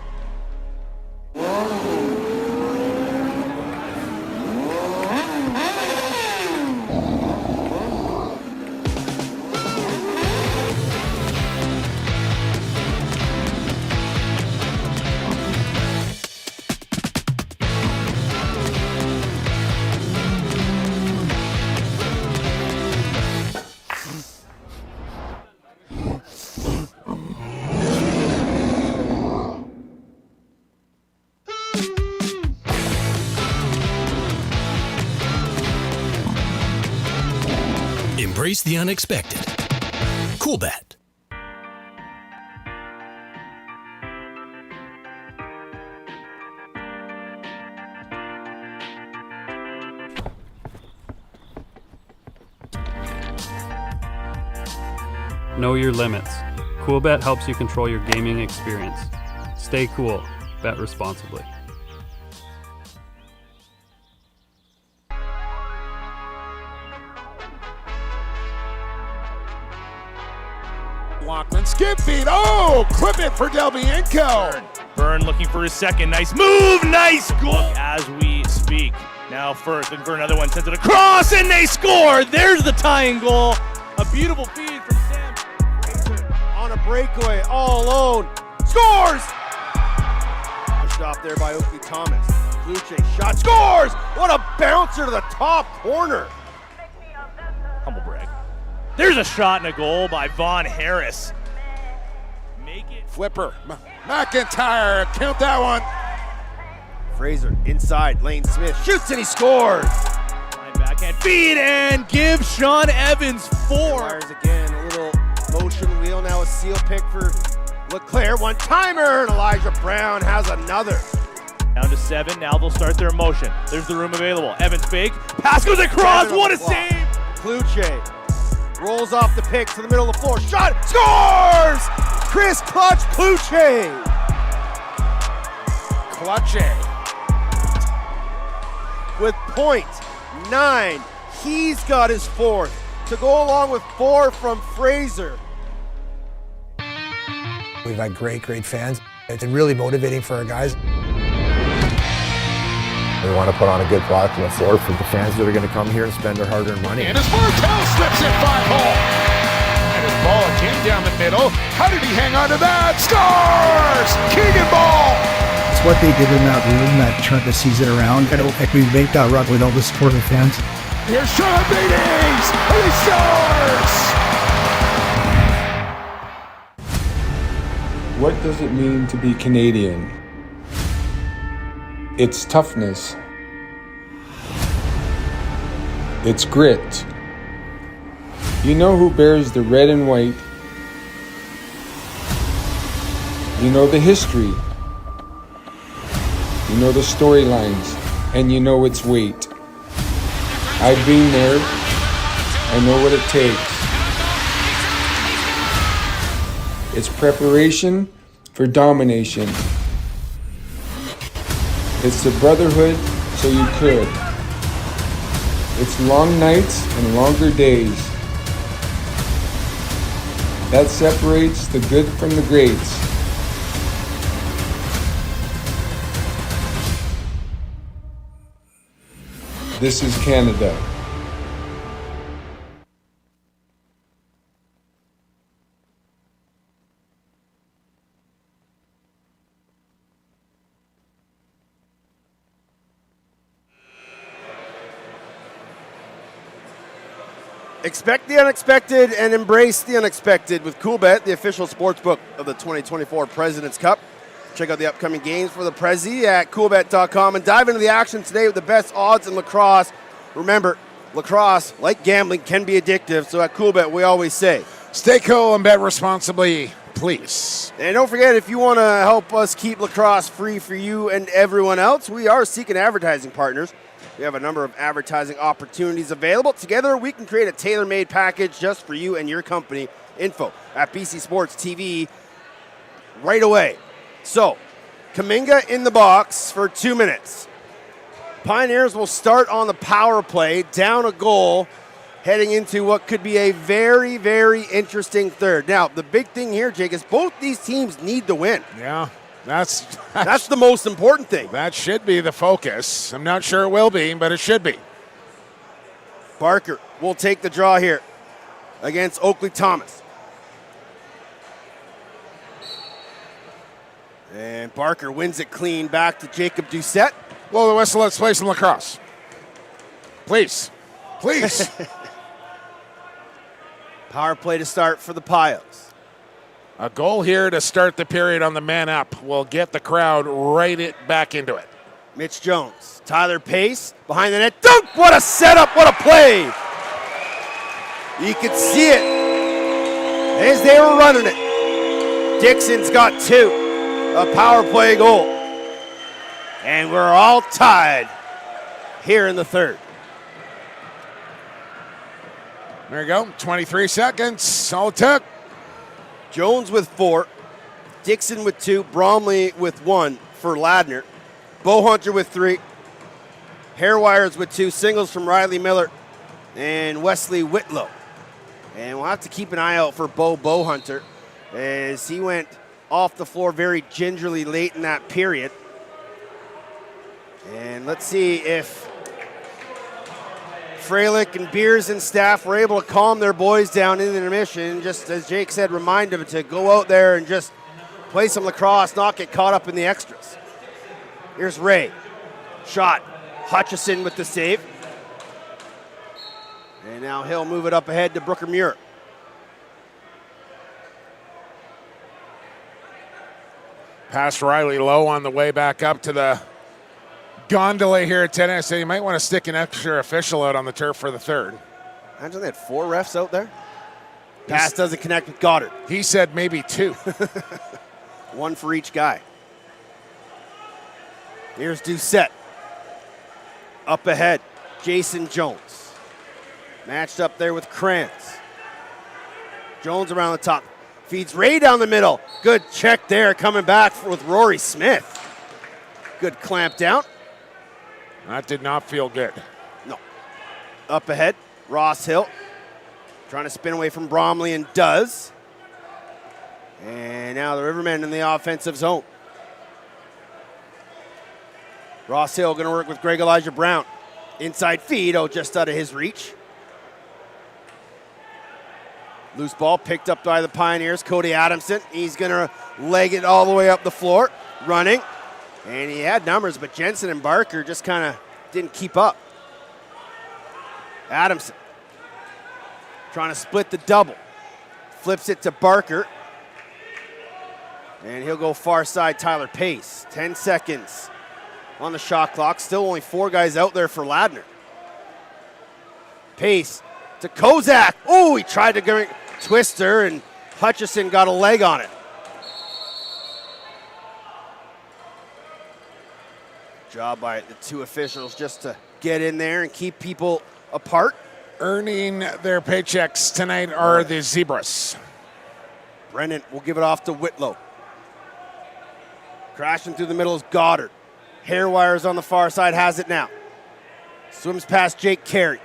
Embrace the unexpected. Coolbet. Know your limits. Coolbet helps you control your gaming experience. Stay cool. Bet responsibly. Lachlan skip feed. Oh, clip it for Del Bianco. Byrne looking for his second. Nice move. Nice goal as we speak. Now first, looking for another one. Sends it across, and they score. There's the tying goal. A beautiful feed from Sam. On a breakaway, all alone. Scores! Pushed off there by Oakley Thomas. Kluche shot. Scores! What a bouncer to the top corner. Humble brag. There's a shot and a goal by Vaughn Harris. Make it. Flipper. McIntyre. Count that one. Fraser inside. Lane Smith shoots and he scores. Line backhand feed and give Sean Evans 4. Fires again. A little motion wheel. Now a seal pick for LeClaire. One timer. And Elijah Brown has another. Down to 7. Now they'll start their motion. There's the room available. Evans fake. Pass goes across. What a save. Kluche rolls off the pick to the middle of the floor. Shot. Scores! Chris Clutch Kluche. Clutche. With .9. He's got his fourth to go along with 4 from Fraser. We've had great fans. It's really motivating for our guys. We want to put on a good product on the floor for the fans that are going to come here and spend their hard-earned money. And as Martel slips it 5-hole. And his ball came down the middle. How did he hang on to that? Scores! Keegan Ball! It's what they did in that room that turned the season around. I don't think we make that run without the support of the fans. Here's Sean Beatties! And he scores! What does it mean to be Canadian? It's toughness. It's grit. You know who bears the red and white. You know the history. You know the storylines. And you know its weight. I've been there. I know what it takes. It's preparation for domination. It's a brotherhood, so you could. It's long nights and longer days. That separates the good from the greats. This is Canada. Expect the unexpected and embrace the unexpected with CoolBet, the official sportsbook of the 2024 President's Cup. Check out the upcoming games for the Prezi at coolbet.com and dive into the action today with the best odds in lacrosse. Remember, lacrosse, like gambling, can be addictive, so at CoolBet we always say, stay cool and bet responsibly, please. And don't forget, if you want to help us keep lacrosse free for you and everyone else, we are seeking advertising partners. We have a number of advertising opportunities available. Together, we can create a tailor-made package just for you and your company. Info at BC Sports TV right away. So, Kaminga in the box for 2 minutes. Pioneers will start on the power play, down a goal, heading into what could be a very, very interesting third. Now, the big thing here, Jake, is both these teams need to win. Yeah. That's the most important thing. That should be the focus. I'm not sure it will be, but it should be. Barker will take the draw here against Oakley Thomas. And Barker wins it clean back to Jacob Doucette. Blow the whistle, let's play some lacrosse. Please. Please. Power play to start for the Pios. A goal here to start the period on the man up will get the crowd back into it. Mitch Jones, Tyler Pace, behind the net. Dunk! What a setup, what a play! You could see it as they were running it. Dixon's got 2, a power play goal. And we're all tied here in the third. There you go, 23 seconds, all it took. Jones with 4, Dixon with 2, Bromley with 1 for Ladner, Bowhunter with 3, Hairwires with 2, singles from Riley Miller and Wesley Whitlow. And we'll have to keep an eye out for Bowhunter as he went off the floor very gingerly late in that period. And let's see if Freilich and Beers and staff were able to calm their boys down in the intermission. Just as Jake said, remind them to go out there and just play some lacrosse, not get caught up in the extras. Here's Ray. Shot. Hutchison with the save. And now he'll move it up ahead to Brooker Muir. Past Riley low on the way back up to the gondola here at tennis. So you might want to stick an extra official out on the turf for the third. Imagine they had 4 refs out there. Pass doesn't connect with Goddard. He said maybe 2. 1 for each guy. Here's Doucette. Up ahead, Jason Jones. Matched up there with Krantz. Jones around the top. Feeds Ray down the middle. Good check there, coming back with Rory Smith. Good clamp down. That did not feel good. No. Up ahead, Ross Hill. Trying to spin away from Bromley and does. And now the Rivermen in the offensive zone. Ross Hill going to work with Greg Elijah Brown. Inside feed, just out of his reach. Loose ball picked up by the Pioneers. Cody Adamson, he's going to leg it all the way up the floor. Running. And he had numbers, but Jensen and Barker just kind of didn't keep up. Adamson trying to split the double. Flips it to Barker. And he'll go far side, Tyler Pace. 10 seconds on the shot clock. Still only 4 guys out there for Ladner. Pace to Kozak. Oh, he tried to go twister, and Hutchison got a leg on it. Job by the 2 officials just to get in there and keep people apart. Earning their paychecks tonight are the Zebras. Brennan will give it off to Whitlow. Crashing through the middle is Goddard. Hairwires on the far side, has it now. Swims past Jake Carey.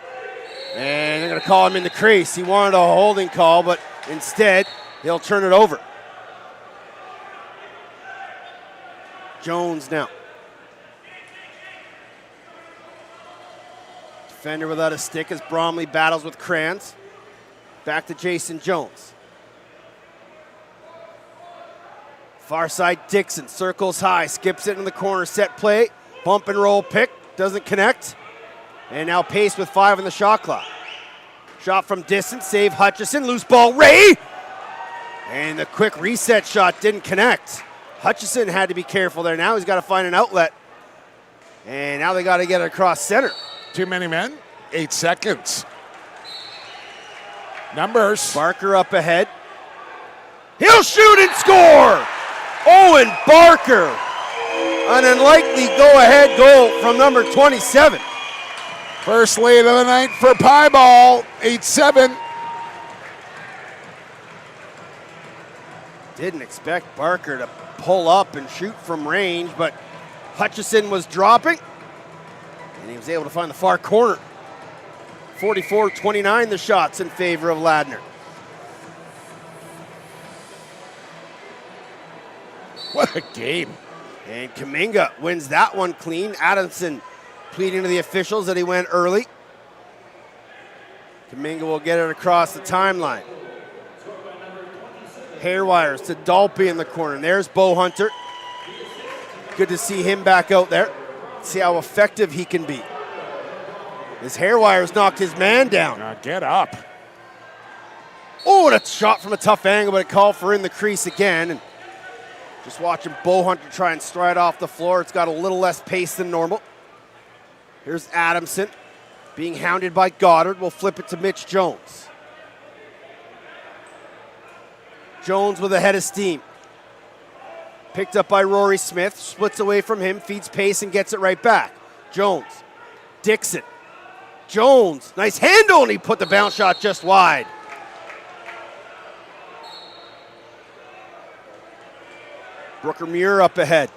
And they're going to call him in the crease. He wanted a holding call, but instead, they'll turn it over. Jones now. Defender without a stick as Bromley battles with Kranz. Back to Jason Jones. Far side Dixon circles high, skips it in the corner, set play, bump and roll pick, doesn't connect. And now Pace with 5 in the shot clock. Shot from distance, save Hutchison, loose ball, Ray! And the quick reset shot didn't connect. Hutchison had to be careful there. Now he's got to find an outlet. And now they got to get it across center. Too many men, 8 seconds. Numbers. Barker up ahead. He'll shoot and score! Owen Barker. An unlikely go-ahead goal from number 27. First lead of the night for Pieball, 8-7. Didn't expect Barker to pull up and shoot from range, but Hutchison was dropping, and he was able to find the far corner. 44-29 the shots in favor of Ladner. What a game. And Kuminga wins that one clean. Adamson pleading to the officials that he went early. Kuminga will get it across the timeline. Hairwires to Dalpe in the corner. And there's Bo Hunter. Good to see him back out there. See how effective he can be. His Hairwires knocked his man down. Now get up. Oh, and a shot from a tough angle, but a call for in the crease again. And just watching Bo Hunter try and stride off the floor. It's got a little less pace than normal. Here's Adamson being hounded by Goddard. We'll flip it to Mitch Jones. Jones with a head of steam. Picked up by Rory Smith. Splits away from him, feeds pace, and gets it right back. Jones. Dixon. Jones. Nice handle, and he put the bounce shot just wide. Brooker Muir up ahead.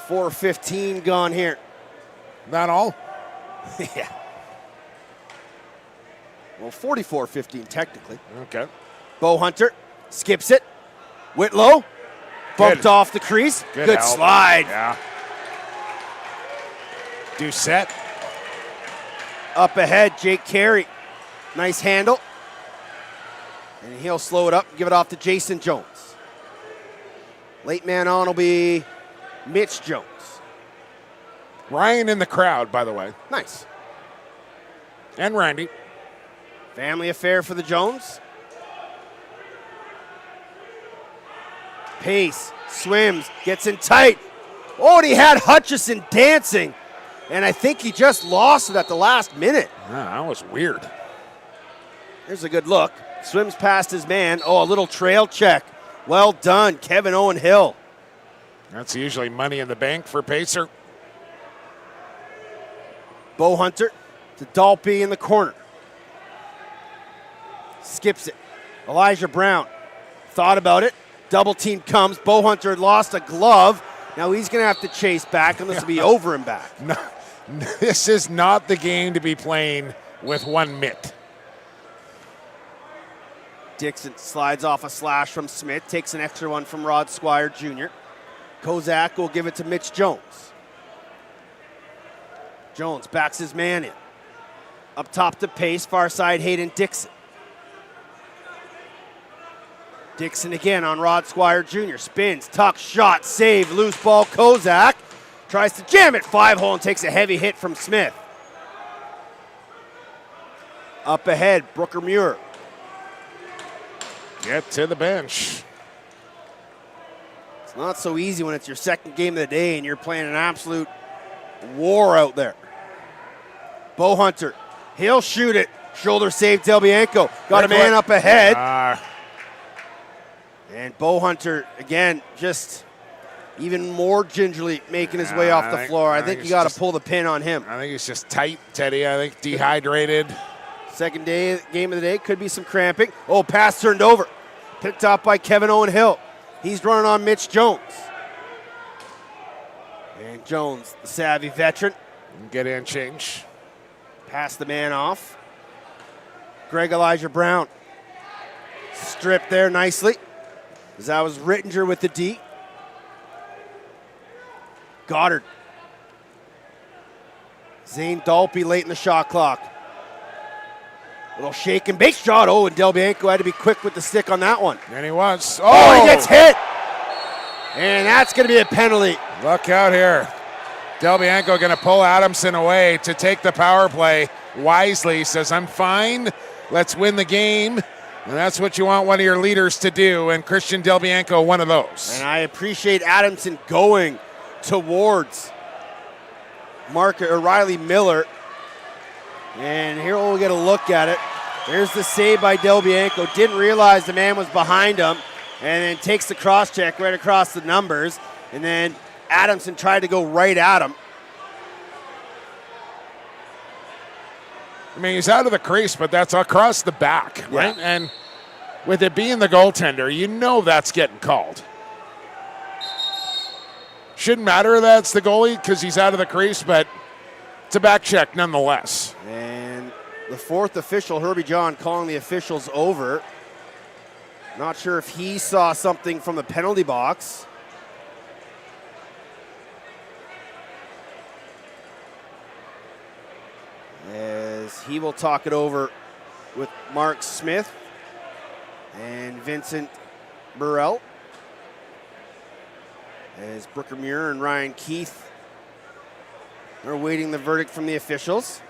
4:15 gone here. Not all? Yeah. Well, 44-15 technically. Okay. Bo Hunter skips it. Whitlow bumped Good. off the crease. Good help. slide. Yeah. Doucette. Up ahead, Jake Carey. Nice handle. And he'll slow it up and give it off to Jason Jones. Late man on will be Mitch Jones. Ryan in the crowd, by the way. Nice. And Randy. Family affair for the Jones. Pace, swims, gets in tight. Oh, and he had Hutchison dancing. And I think he just lost it at the last minute. That was weird. Here's a good look. Swims past his man. Oh, a little trail check. Well done, Kevin Owen Hill. That's usually money in the bank for Pacer. Bo Hunter to Dalpe in the corner. Skips it. Elijah Brown thought about it. Double team comes. Bo Hunter had lost a glove. Now he's going to have to chase back, and this will be over and back. No, this is not the game to be playing with one mitt. Dixon slides off a slash from Smith, takes an extra one from Rod Squire Jr. Kozak will give it to Mitch Jones. Jones backs his man in. Up top to Pace, far side Hayden Dixon. Dixon again on Rod Squire Jr. Spins, tuck, shot, save, loose ball. Kozak tries to jam it 5-hole and takes a heavy hit from Smith. Up ahead, Brooker Muir. Get to the bench. It's not so easy when it's your second game of the day and you're playing an absolute war out there. Bo Hunter, he'll shoot it. Shoulder save, Del Bianco. Got a man up ahead. And Bo Hunter, again, just even more gingerly making his way off the floor. I think you got to pull the pin on him. I think he's just tight, Teddy. I think dehydrated. Second day, game of the day, could be some cramping. Oh, pass turned over. Picked up by Kevin Owen Hill. He's running on Mitch Jones. Jones, the savvy veteran. Get in change. Pass the man off. Greg Elijah Brown. Stripped there nicely. As that was Rittinger with the D. Goddard. Zane Dalpe late in the shot clock. Little shake and bake shot. Oh, and Del Bianco had to be quick with the stick on that one. And he was. Oh, he gets hit. And that's going to be a penalty. Look out here. Del Bianco going to pull Adamson away to take the power play wisely. Says, I'm fine. Let's win the game. And that's what you want one of your leaders to do. And Christian Del Bianco, one of those. And I appreciate Adamson going towards Riley Miller. And here we'll get a look at it. There's the save by Del Bianco. Didn't realize the man was behind him. And then takes the cross check right across the numbers. And then Adamson tried to go right at him. I mean, he's out of the crease, but that's across the back, right? Yeah. And with it being the goaltender, you know that's getting called. Shouldn't matter that it's the goalie because he's out of the crease, but it's a back check nonetheless. And the fourth official, Herbie John, calling the officials over. Not sure if he saw something from the penalty box. As he will talk it over with Mark Smith and Vincent Burrell. As Brooker Muir and Ryan Keith are awaiting the verdict from the officials.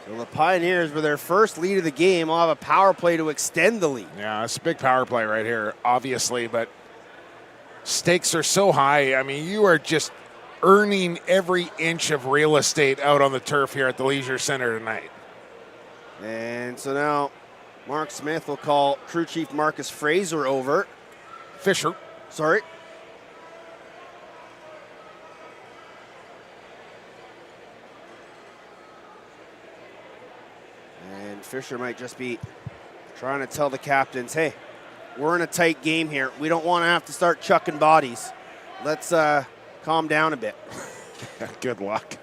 So the Pioneers, with their first lead of the game, will have a power play to extend the lead. Yeah, it's a big power play right here, obviously, but stakes are so high. I mean, you are just earning every inch of real estate out on the turf here at the Leisure Center tonight. And so now Mark Smith will call crew chief Marcus Fraser over. Fisher. Sorry. And Fisher might just be trying to tell the captains, hey, we're in a tight game here. We don't want to have to start chucking bodies. Let's calm down a bit. Good luck.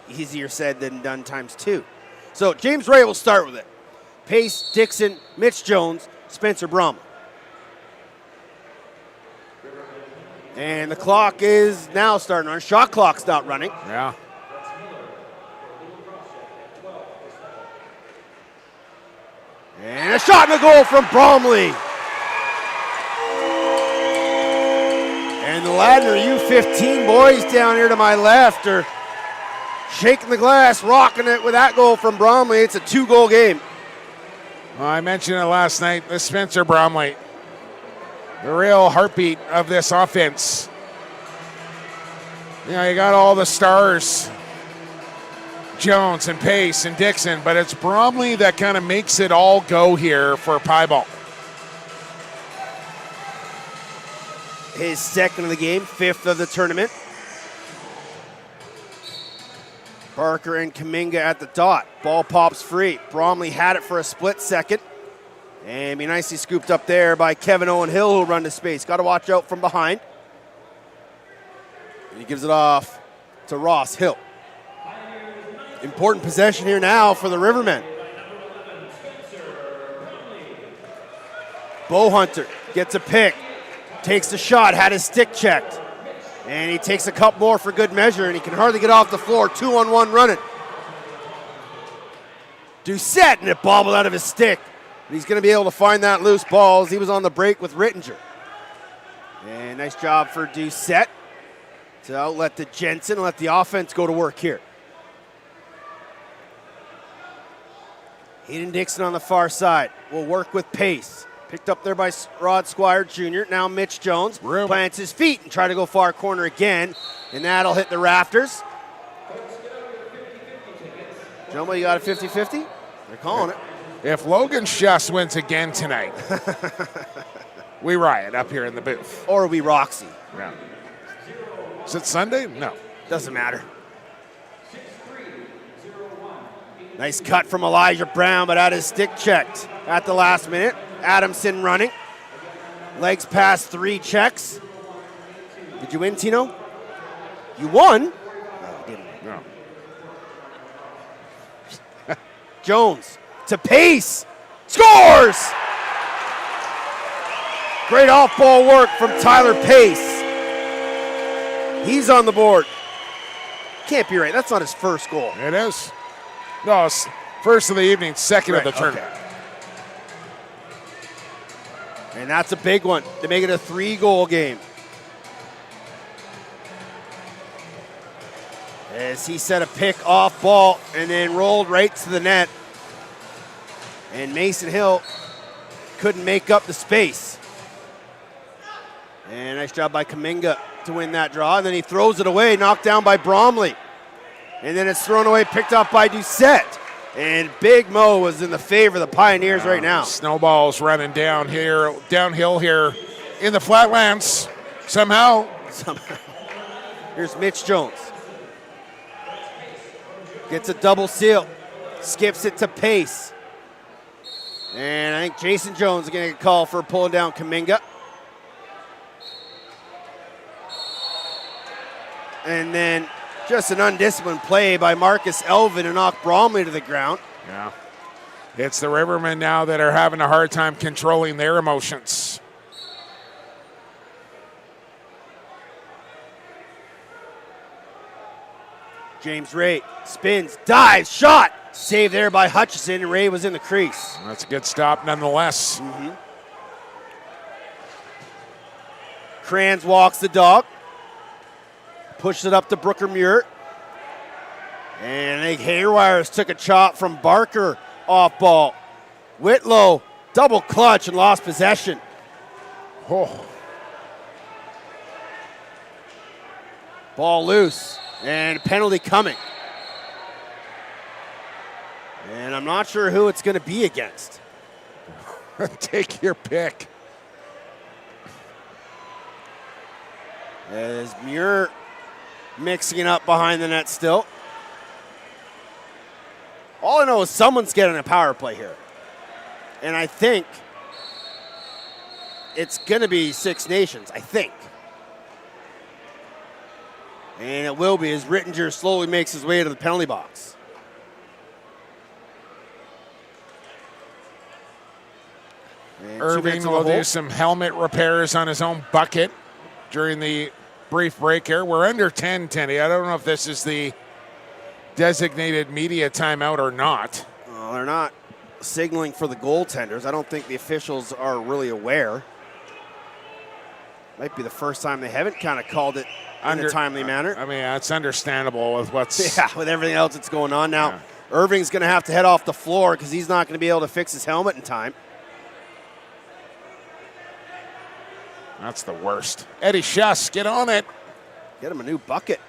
Easier said than done times two. So James Ray will start with it. Pace, Dixon, Mitch Jones, Spencer Bromley. And the clock is now starting on. Shot clock's not running. Yeah. And a shot and a goal from Bromley. And the Ladner U15 boys down here to my left are shaking the glass, rocking it with that goal from Bromley. It's a 2-goal game. Well, I mentioned it last night, the Spencer Bromley, the real heartbeat of this offense. You know, you got all the stars, Jones and Pace and Dixon, but it's Bromley that kind of makes it all go here for Piebald. His second of the game, fifth of the tournament. Barker and Kaminga at the dot. Ball pops free. Bromley had it for a split second. And be nicely scooped up there by Kevin Owen Hill, who'll run to space. Got to watch out from behind. And he gives it off to Ross Hill. Important possession here now for the Rivermen. Bowhunter gets a pick. Takes the shot, had his stick checked. And he takes a couple more for good measure, and he can hardly get off the floor. 2-on-1 running. Doucette, and it bobbled out of his stick. But he's going to be able to find that loose ball as he was on the break with Rittinger. And nice job for Doucette to outlet to Jensen and let the offense go to work here. Hayden Dixon on the far side will work with Pace. Picked up there by Rod Squire Jr. Now Mitch Jones plants his feet and try to go far corner again. And that'll hit the rafters. Jumbo, you got a 50-50? They're calling it. If Logan Schuss wins again tonight, we riot up here in the booth. Or we Roxy. Yeah. Is it Sunday? No. Doesn't matter. Nice cut from Elijah Brown, but had his stick checked at the last minute. Adamson running. Legs past 3 checks. Did you win, Tino? You won? No, you didn't. No. Jones to Pace. Scores! Great off-ball work from Tyler Pace. He's on the board. Can't be right. That's not his first goal. It is. No, it's first of the evening, second of the tournament. Okay. And that's a big one to make it a 3-goal game. As he set a pick off ball and then rolled right to the net. And Mason Hill couldn't make up the space. And nice job by Kuminga to win that draw. And then he throws it away, knocked down by Bromley. And then it's thrown away, picked up by Doucette. And Big Mo was in the favor of the Pioneers right now. Snowball's running downhill here in the flatlands. Somehow. Here's Mitch Jones. Gets a double seal. Skips it to Pace. And I think Jason Jones is going to get called for pulling down Kuminga. And then just an undisciplined play by Marcus Elvin to knock Bromley to the ground. Yeah. It's the Rivermen now that are having a hard time controlling their emotions. James Ray spins, dives, shot. Saved there by Hutchison, and Ray was in the crease. That's a good stop nonetheless. Kranz walks the dog. Pushes it up to Brooker Muir. And I think Haywires took a chop from Barker off ball. Whitlow double clutch and lost possession. Oh. Ball loose and penalty coming. And I'm not sure who it's going to be against. Take your pick. As Muir mixing it up behind the net still. All I know is someone's getting a power play here. And I think it's going to be Six Nations, I think. And it will be as Rittinger slowly makes his way to the penalty box. And Irving will do some helmet repairs on his own bucket during the brief break here. We're under 10, Tenny. I don't know if this is the designated media timeout or not. Well, they're not signaling for the goaltenders. I don't think the officials are really aware. Might be the first time they haven't kind of called it in a timely manner. I mean, it's understandable with what's... Yeah, with everything else that's going on now. Yeah. Irving's going to have to head off the floor because he's not going to be able to fix his helmet in time. That's the worst. Eddie Schuss, get on it. Get him a new bucket.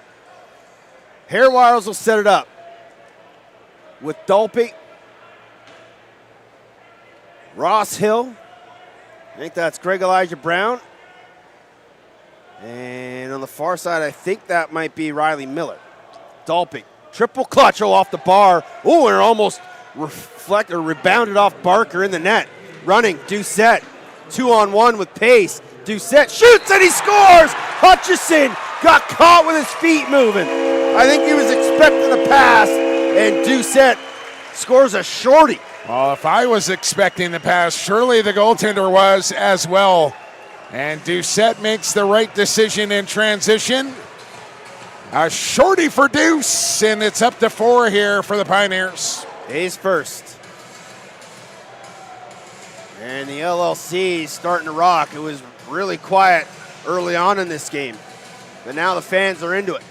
Hairwires will set it up with Dolpe. Ross Hill. I think that's Greg Elijah Brown. And on the far side, I think that might be Riley Miller. Dolpe. Triple clutch off the bar. Ooh, and it almost rebounded off Barker in the net. Running, Doucette. 2-on-1 with Pace. Doucette shoots and he scores! Hutchison got caught with his feet moving. I think he was expecting a pass, and Doucette scores a shorty. Well, if I was expecting the pass, surely the goaltender was as well. And Doucette makes the right decision in transition. A shorty for Deuce, and it's up to 4 here for the Pioneers. A's first. And the LLC is starting to rock. It was really quiet early on in this game, but now the fans are into it.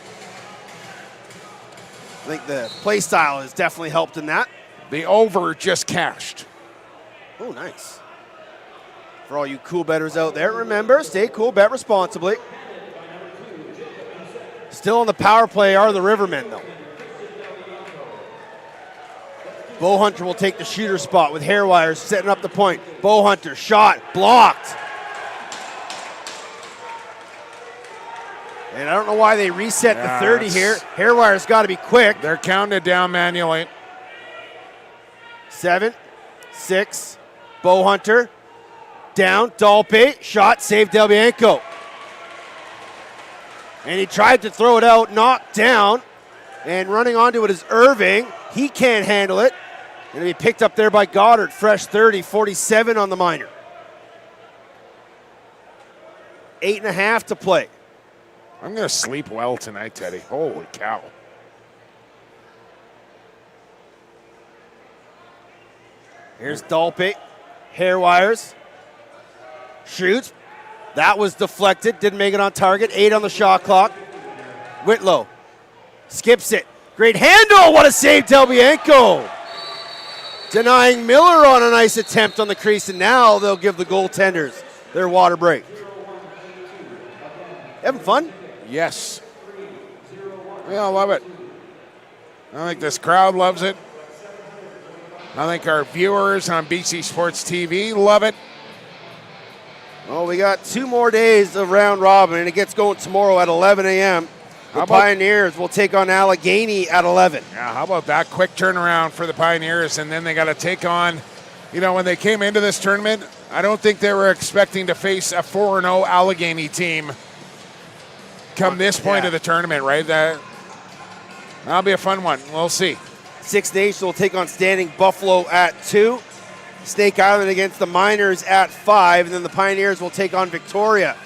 I think the play style has definitely helped in that. The over just cashed. Oh, nice. For all you cool bettors out there, remember, stay cool, bet responsibly. Still on the power play are the Rivermen, though. Bowhunter will take the shooter spot with Hairwires setting up the point. Bowhunter, shot, blocked. And I don't know why they reset the 30 here. Hairwire's got to be quick. They're counted down manually. 7, 6, Bowhunter. Down, Dalpe, shot, saved Delbianco. And he tried to throw it out, knocked down, and running onto it is Irving. He can't handle it. And he picked up there by Goddard, fresh 30, 47 on the minor. 8.5 to play. I'm going to sleep well tonight, Teddy. Holy cow. Here's Dalpe, hair wires, shoots. That was deflected, didn't make it on target. 8 on the shot clock. Whitlow skips it. Great handle, what a save, Delbianco. Denying Miller on a nice attempt on the crease, and now they'll give the goaltenders their water break. Having fun? Yes. Yeah, I love it. I think this crowd loves it. I think our viewers on BC Sports TV love it. Well, we got 2 more days of round robin, and it gets going tomorrow at 11 a.m. The Pioneers will take on Allegheny at 11. Yeah, how about that quick turnaround for the Pioneers, and then they got to take on, when they came into this tournament, I don't think they were expecting to face a 4-0 Allegheny team come this point of the tournament, right? That'll be a fun one. We'll see. Six Nations will take on Standing Buffalo at 2. Snake Island against the Miners at 5. And then the Pioneers will take on Victoria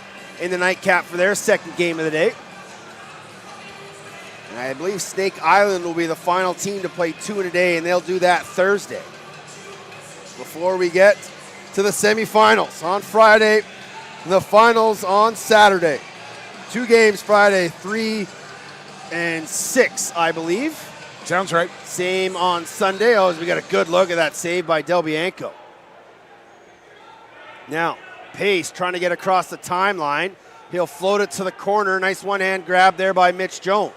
in the nightcap for their second game of the day. And I believe Snake Island will be the final team to play 2 in a day, and they'll do that Thursday. Before we get to the semifinals on Friday, the finals on Saturday. 2 games Friday, 3 and 6, I believe. Sounds right. Same on Sunday. Oh, we got a good look at that save by Delbianco. Now, Pace trying to get across the timeline. He'll float it to the corner. Nice one-hand grab there by Mitch Jones.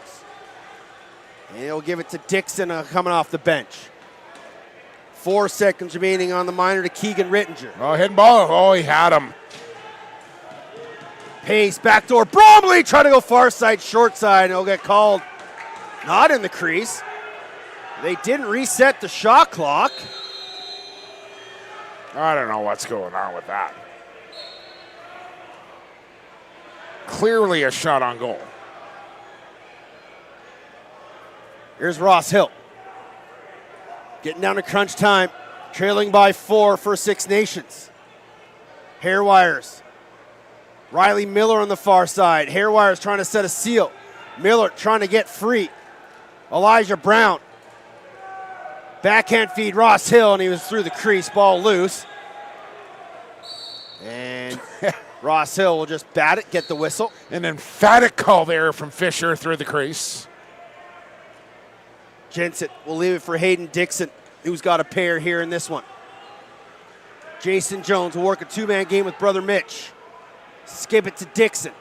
And he'll give it to Dixon coming off the bench. 4 seconds remaining on the minor to Keegan Rittinger. Oh, hidden ball. Oh, he had him. Pace, backdoor. Bromley trying to go far side, short side, and he'll get called. Not in the crease. They didn't reset the shot clock. I don't know what's going on with that. Clearly a shot on goal. Here's Ross Hill. Getting down to crunch time. Trailing by 4 for Six Nations. Hair wires. Riley Miller on the far side. Hair wires trying to set a seal. Miller trying to get free. Elijah Brown. Backhand feed Ross Hill, and he was through the crease, ball loose. And Ross Hill will just bat it, get the whistle. An emphatic call there from Fisher through the crease. Jensen will leave it for Hayden Dixon, who's got a pair here in this one. Jason Jones will work a 2-man game with brother Mitch. Skip it to Dixon.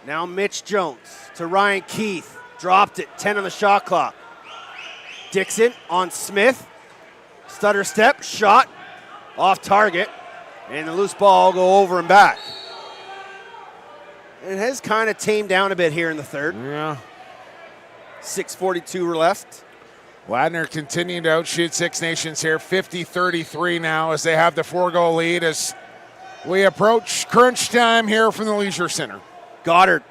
Now Mitch Jones to Ryan Keith. Dropped it, 10 on the shot clock. Dixon on Smith. Stutter step, shot, off target. And the loose ball will go over and back. And it has kind of tamed down a bit here in the third. Yeah. 6:42 left. Ladner continuing to outshoot Six Nations here, 50-33 now as they have the 4-goal lead as we approach crunch time here from the Leisure Center. Goddard,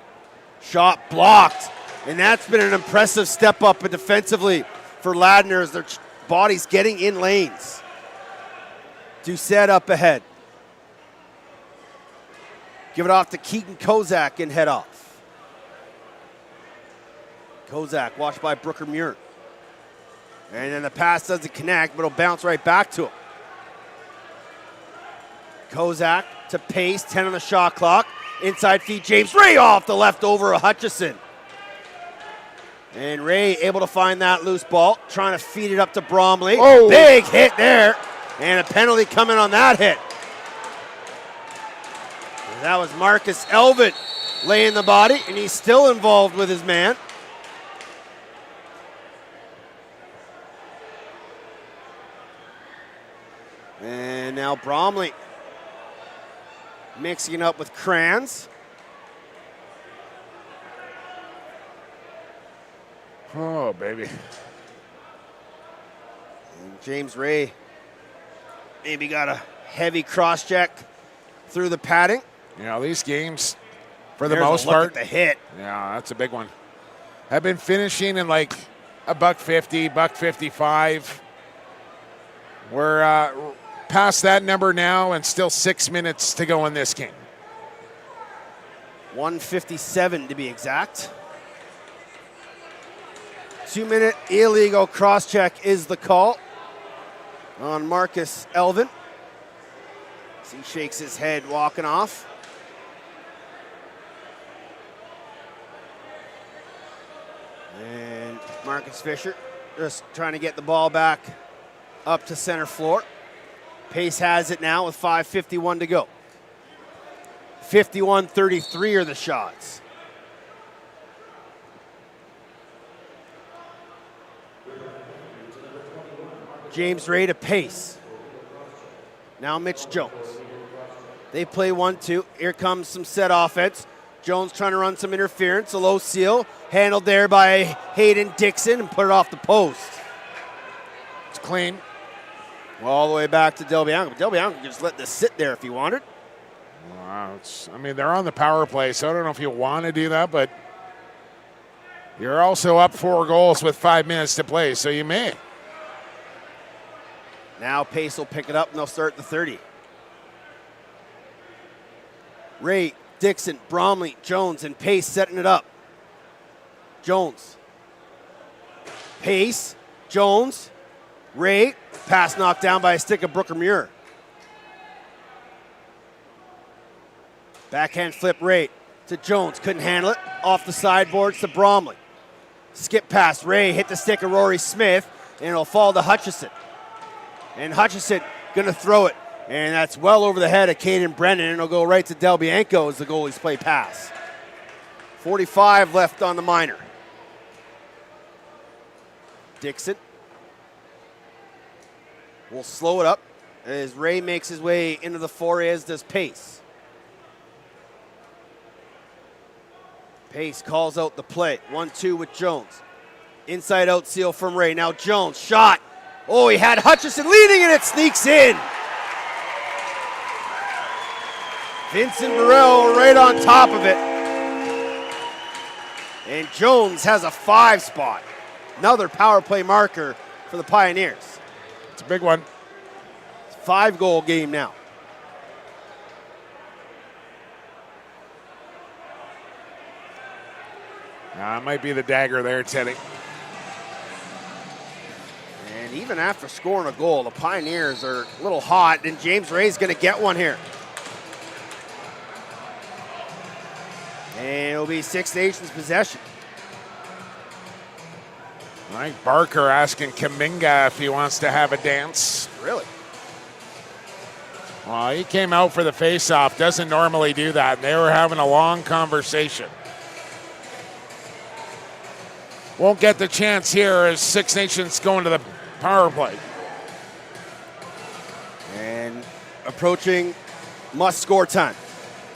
shot blocked. And that's been an impressive step up defensively for Ladner as their body's getting in lanes. Doucette up ahead. Give it off to Keaton Kozak and head off. Kozak watched by Brooker Muir. And then the pass doesn't connect, but it'll bounce right back to him. Kozak to Pace, 10 on the shot clock. Inside feed James Ray off the left over of Hutchison. And Ray able to find that loose ball, trying to feed it up to Bromley. Oh. Big hit there, and a penalty coming on that hit. And that was Marcus Elvin laying the body, and he's still involved with his man. And now Bromley mixing it up with Kranz. Oh, baby. And James Ray Maybe got a heavy cross-check through the padding. These games, for the There's most a look part, at the hit. Yeah, that's a big one. Have been finishing in like $150, $155. We're past that number now, and still 6 minutes to go in this game. 157 to be exact. 2-minute illegal cross-check is the call on Marcus Elvin. As he shakes his head walking off. And Marcus Fisher just trying to get the ball back up to center floor. Pace has it now with 5:51 to go. 51-33 are the shots. James Ray to Pace. Now Mitch Jones. They play 1-2. Here comes some set offense. Jones trying to run some interference. A low seal. Handled there by Hayden Dixon and put it off the post. It's clean. All the way back to Del Bianco. Del Bianco can just let this sit there if he wanted. Wow, they're on the power play, so I don't know if you want to do that, but you're also up 4 goals with 5 minutes to play, so you may. Now Pace will pick it up and they'll start the 30. Ray, Dixon, Bromley, Jones, and Pace setting it up. Jones. Pace, Jones, Ray, pass knocked down by a stick of Brooker Muir. Backhand flip Ray to Jones, couldn't handle it. Off the sideboards to Bromley. Skip pass, Ray hit the stick of Rory Smith, and it'll fall to Hutchison. And Hutchison gonna throw it, and that's well over the head of Caden Brennan, and it'll go right to Del Bianco as the goalie's play pass. 45 left on the minor. Dixon will slow it up as Ray makes his way into the foray, as does Pace. Pace calls out the play. 1-2 with Jones. Inside out seal from Ray. Now Jones, shot. Oh, he had Hutchison leading and it sneaks in. Vincent Burrell right on top of it. And Jones has a 5 spot. Another power play marker for the Pioneers. It's a big one. 5-goal game now. It might be the dagger there, Teddy. And even after scoring a goal, the Pioneers are a little hot, and James Ray's going to get one here. And it'll be Six Nations possession. Mike Barker asking Kaminga if he wants to have a dance. Really? Well, he came out for the face-off. Doesn't normally do that. And they were having a long conversation. Won't get the chance here as Six Nations going to the power play. And approaching must-score time.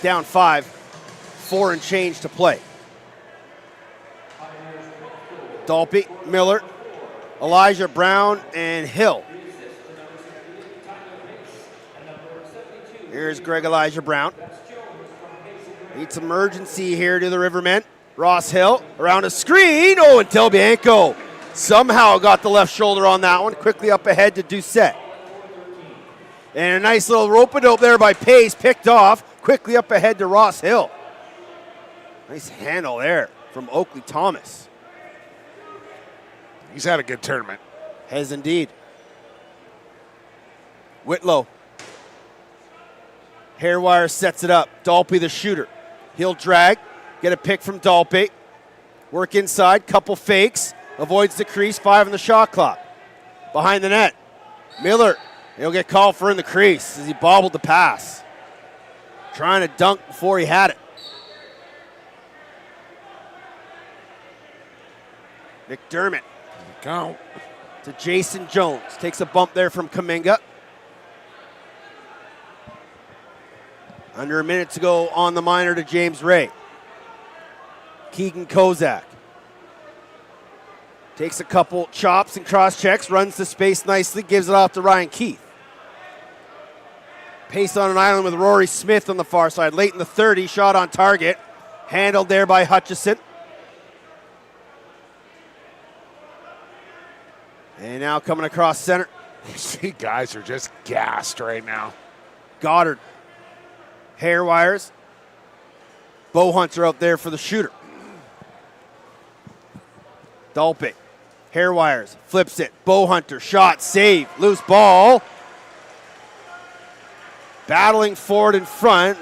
Down 5, 4 and change to play. Dalby, Miller, Elijah Brown, and Hill. Here's Greg Elijah Brown. Needs emergency here to the Rivermen. Ross Hill around a screen. Oh, and Del Bianco somehow got the left shoulder on that one. Quickly up ahead to Doucette. And a nice little rope-a-dope there by Pace, picked off. Quickly up ahead to Ross Hill. Nice handle there from Oakley Thomas. He's had a good tournament. Has indeed. Whitlow. Hairwire sets it up. Dalby the shooter. He'll drag. Get a pick from Dalby. Work inside. Couple fakes. Avoids the crease. 5 on the shot clock. Behind the net. Miller. He'll get called for in the crease as he bobbled the pass. Trying to dunk before he had it. McDermott. Go. To Jason Jones. Takes a bump there from Kaminga. Under a minute to go on the minor to James Ray. Keegan Kozak. Takes a couple chops and cross checks. Runs the space nicely. Gives it off to Ryan Keith. Pace on an island with Rory Smith on the far side. Late in the 30, shot on target. Handled there by Hutchison. And now coming across center. See, guys are just gassed right now. Goddard. Hair wires. Bow Hunter out there for the shooter. Dolpe. Hair wires. Flips it. Bow Hunter. Shot. Save. Loose ball. Battling forward in front.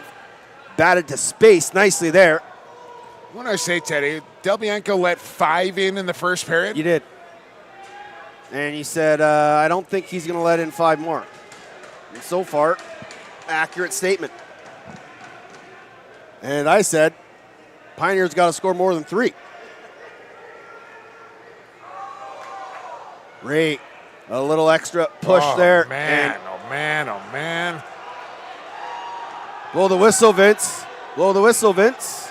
Batted to space nicely there. What did I say, Teddy? Del Bianco let 5 in the first period? You did. And you said, I don't think he's going to let in 5 more. And so far, accurate statement. And I said, Pioneers got to score more than 3. Ray, a little extra push there. Man, oh, man, oh, man. Blow the whistle, Vince. Blow the whistle, Vince.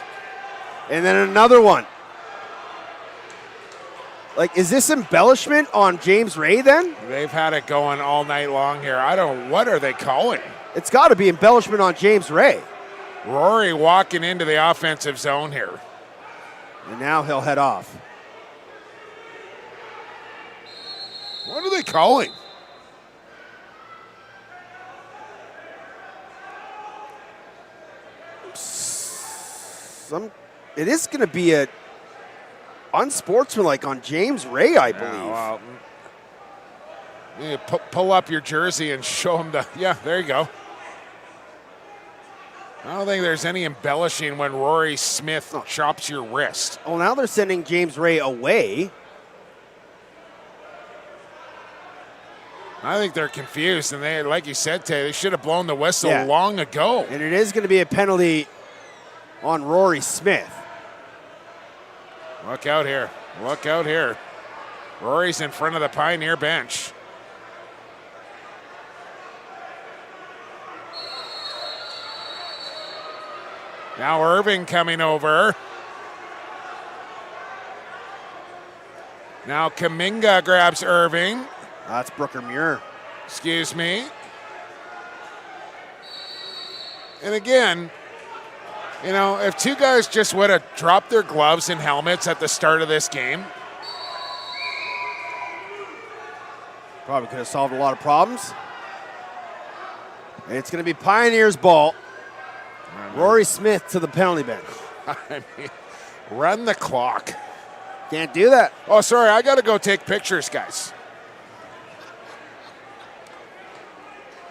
And then another one. Like, is this embellishment on James Ray then? They've had it going all night long here. I don't, what are they calling? It's got to be embellishment on James Ray. Rory walking into the offensive zone here. And now he'll head off. What are they calling? It is going to be a unsportsmanlike on James Ray, I believe. Yeah, well, you pull up your jersey and show him the, yeah, there you go. I don't think there's any embellishing when Rory Smith chops your wrist. Oh, now they're sending James Ray away. I think they're confused, and they, like you said, Tay, they should have blown the whistle long ago. And it is going to be a penalty on Rory Smith. Look out here. Look out here. Rory's in front of the Pioneer bench. Now Irving coming over. Now Kaminga grabs Irving. That's Brooker Muir. Excuse me. And again, you know, if two guys just would have dropped their gloves and helmets at the start of this game, probably could have solved a lot of problems. It's going to be Pioneers' ball. Rory Smith to the penalty bench. I mean, run the clock. Can't do that. Oh, sorry, I got to go take pictures, guys.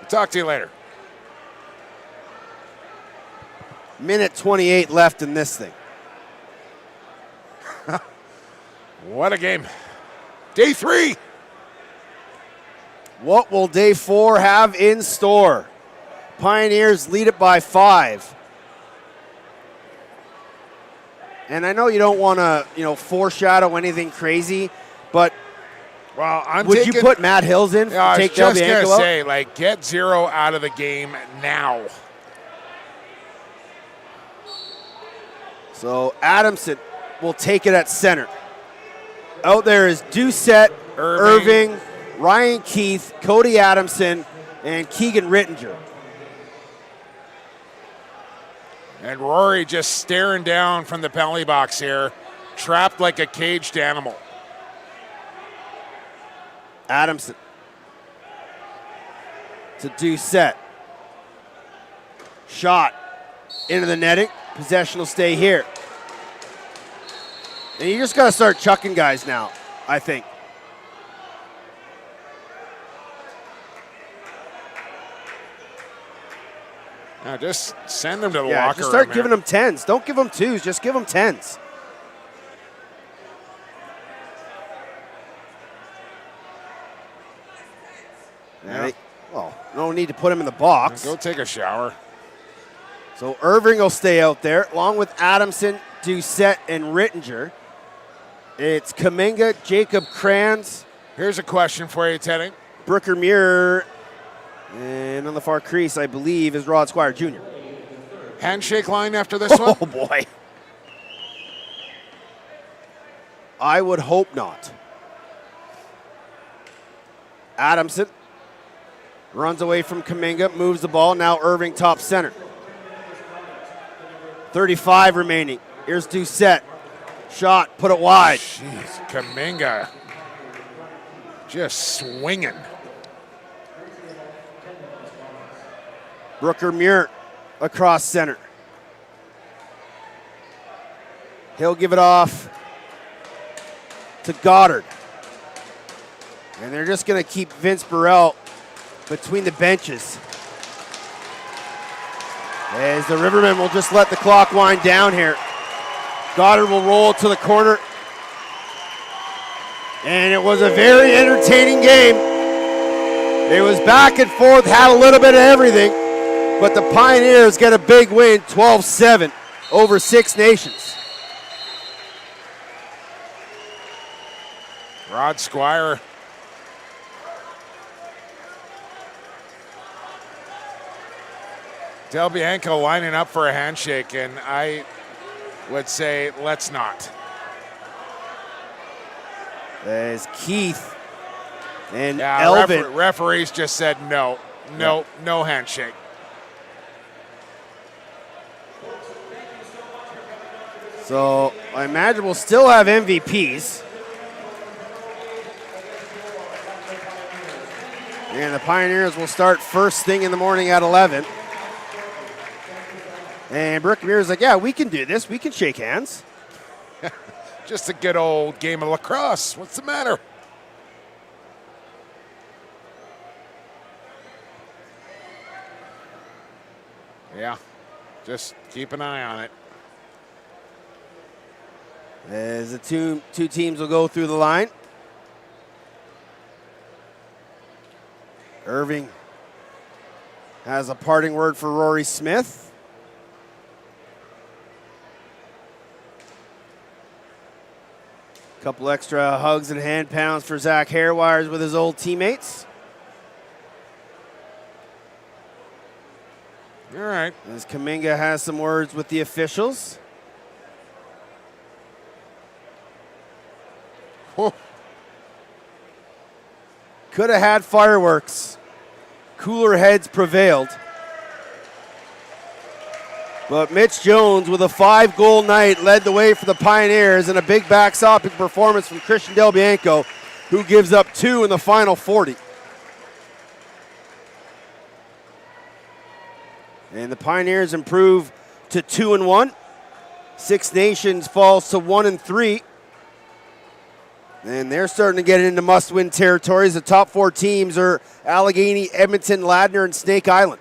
Talk to you later. Minute 28 left in this thing. What a game. Day 3. What will day 4 have in store? Pioneers lead it by 5. And I know you don't want to, foreshadow anything crazy, but would you put Matt Hills in? I was take just going to say, get 0 out of the game now. So Adamson will take it at center. Out there is Doucette, Irving, Ryan Keith, Cody Adamson, and Keegan Rittinger. And Rory just staring down from the penalty box here, trapped like a caged animal. Adamson to Doucette. Shot into the netting. Possession will stay here. And you just got to start chucking guys now, I think. Now just send them to the locker just start room giving them 10s. Don't give them 2s, just give them 10s. Yeah. No need to put him in the box. Go take a shower. So Irving will stay out there, along with Adamson, Doucette, and Rittinger. It's Kaminga, Jacob Kranz. Here's a question for you, Teddy. Brooker Muir, and on the far crease, I believe, is Rod Squire Jr. Handshake line after this one? Oh, boy. I would hope not. Adamson. Runs away from Kuminga, moves the ball. Now Irving top center. 35 remaining. Here's Doucette. Shot, put it wide. Jeez, Kuminga just swinging. Brooker Muir across center. He'll give it off to Goddard. And they're just going to keep Vince Burrell between the benches. As the Rivermen will just let the clock wind down here. Goddard will roll to the corner. And it was a very entertaining game. It was back and forth, had a little bit of everything. But the Pioneers get a big win, 12-7 over Six Nations. Rod Squire. Del Bianco lining up for a handshake, and I would say let's not. As Keith and Elvin. Referees just said no handshake. So I imagine we'll still have MVPs. And the Pioneers will start first thing in the morning at 11. And Brooke Muir's like, yeah, we can do this. We can shake hands. Just a good old game of lacrosse. What's the matter? Yeah, just keep an eye on it. As the two teams will go through the line. Irving has a parting word for Rory Smith. Couple extra hugs and hand pounds for Zach Hairwires with his old teammates. All right. As Kuminga has some words with the officials. Whoa. Could have had fireworks. Cooler heads prevailed. But Mitch Jones with a 5-goal night led the way for the Pioneers, and a big backstopping performance from Christian Del Bianco, who gives up 2 in the final 40. And the Pioneers improve to 2-1. Six Nations falls to 1-3. And they're starting to get into must-win territories. The top 4 teams are Allegheny, Edmonton, Ladner, and Snake Island.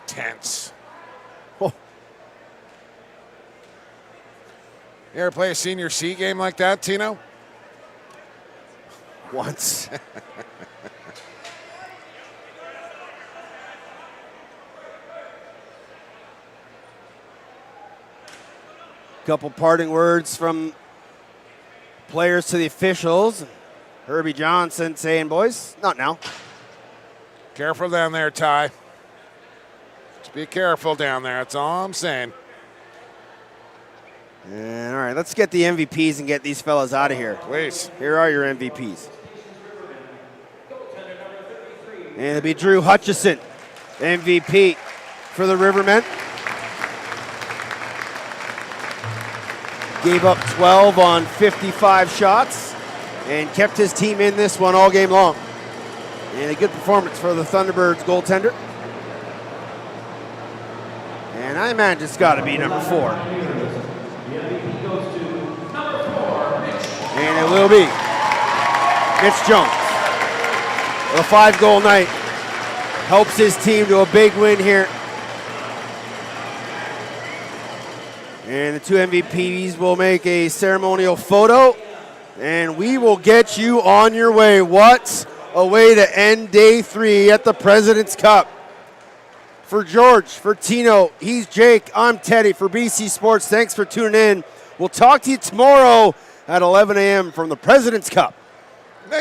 Tense. Oh. You ever play a senior C game like that, Tino? Once. Couple parting words from players to the officials. Herbie Johnson saying, boys, not now. Careful down there, Ty. Just be careful down there. That's all I'm saying. And all right, let's get the MVPs and get these fellas out of here. Please. Here are your MVPs. And it'll be Drew Hutchison, MVP for the Rivermen. Gave up 12 on 55 shots and kept his team in this one all game long. And a good performance for the Thunderbirds goaltender. And I imagine it's got to be number 4. And it will be Mitch Jones. A 5-goal night helps his team to a big win here. And the 2 MVPs will make a ceremonial photo, and we will get you on your way. What a way to end day 3 at the President's Cup. For George, for Tino, he's Jake, I'm Teddy for BC Sports. Thanks for tuning in. We'll talk to you tomorrow at 11 a.m. from the President's Cup.